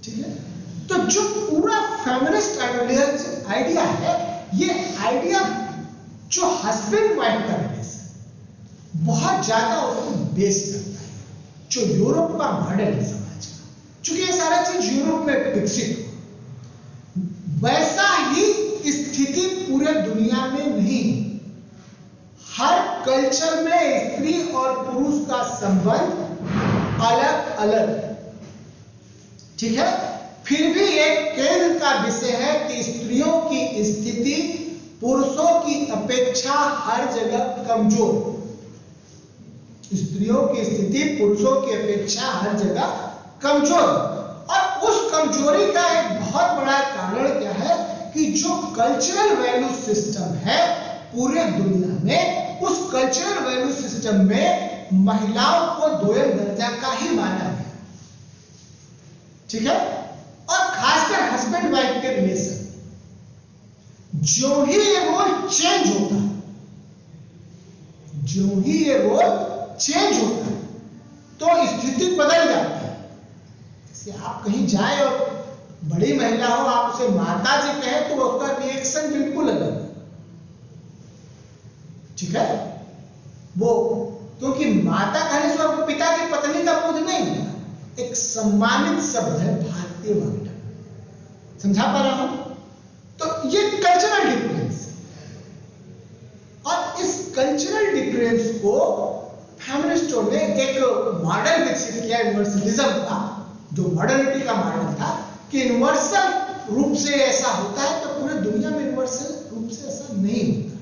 ठीक है, तो जो पूरा फेमिनिस्ट आइडिया है, ये आइडिया जो हस्बैंड वाइफ का रिलेशन बहुत ज्यादा उसको बेस करता है, जो यूरोप का मॉडल है समाज का। चूंकि ये सारा चीज यूरोप में विकसित हुआ, वैसा ही स्थिति पूरे दुनिया में नहीं है। हर कल्चर में स्त्री और पुरुष का संबंध अलग अलग, ठीक है। फिर भी एक केंद्र का विषय है कि स्त्रियों की स्थिति पुरुषों की अपेक्षा हर जगह कमजोर। स्त्रियों की स्थिति पुरुषों की अपेक्षा हर जगह कमजोर, और उस कमजोरी का एक बहुत बड़ा कारण क्या है कि जो कल्चरल वैल्यू सिस्टम है पूरे दुनिया में, उस कल्चरल वैल्यू सिस्टम में महिलाओं को दोयम दर्जा का ही माना गया, ठीक है। और खासकर हस्बैंड वाइफ के रिलेशन, जो ही ये रोल चेंज होता है, जो ही ये रोल चेंज होता है तो स्थिति बदल जाती है। जैसे आप कहीं जाए और बड़ी महिला हो, आप उसे माता जी कहे तो उसका रिएक्शन बिल्कुल अलग है, ठीक है। वो क्योंकि माता कहने से आपको पिता की पत्नी का बोध नहीं है, एक सम्मानित शब्द है भारतीय वाक्य, समझा पा रहा हूं। तो ये कल्चरल डिफरेंस, और इस कल्चरल डिफरेंस को फेमिनिस्टों ने एक मॉडल विकसित किया, यूनिवर्सलिज्म का, जो मॉडर्निटी का मॉडल था कि यूनिवर्सल रूप से ऐसा होता है, तो पूरे दुनिया में यूनिवर्सल रूप से ऐसा नहीं होता,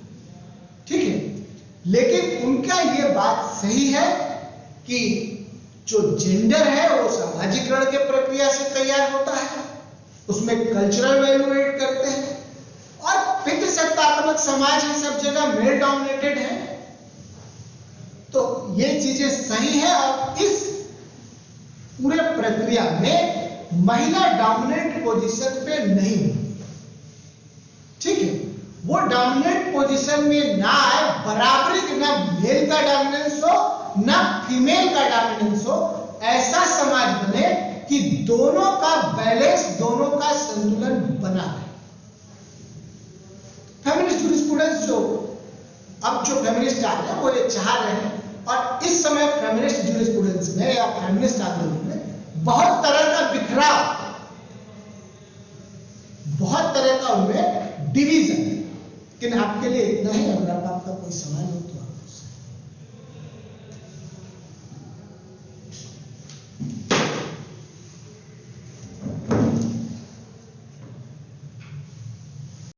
ठीक है। लेकिन उनका यह बात सही है कि जो जेंडर है वो सामाजिकरण के प्रक्रिया से तैयार होता है, उसमें कल्चरल वैल्यू ऐड करते हैं, और पितृसत्तात्मक समाज है, सब जगह मेल डोमिनेटेड है, तो ये चीजें सही है। और इस पूरे प्रक्रिया में महिला डोमिनेंट पोजीशन पे नहीं होती, ठीक है। वो डोमिनेंट पोजीशन में ना आए, बराबरी, ना मेल का डोमिनेंस हो ना फीमेल का डोमिनेंस हो, ऐसा समाज बने कि दोनों का बैलेंस, दोनों का संतुलन बना रहे। फेमिनिस्ट जूरिस्प्रूडेंस अब जो फेमिनिस्ट आ रहे हैं वो ये चाह रहे हैं, और इस समय फेमिनिस्ट जूरिस्प्रूडेंस में या फेमिनिस्ट आंदोलन में बहुत तरह का बिखराव, बहुत तरह का उनमें डिवीजन है। लेकिन आपके लिए इतना ही, अगर आपका कोई सवाल हो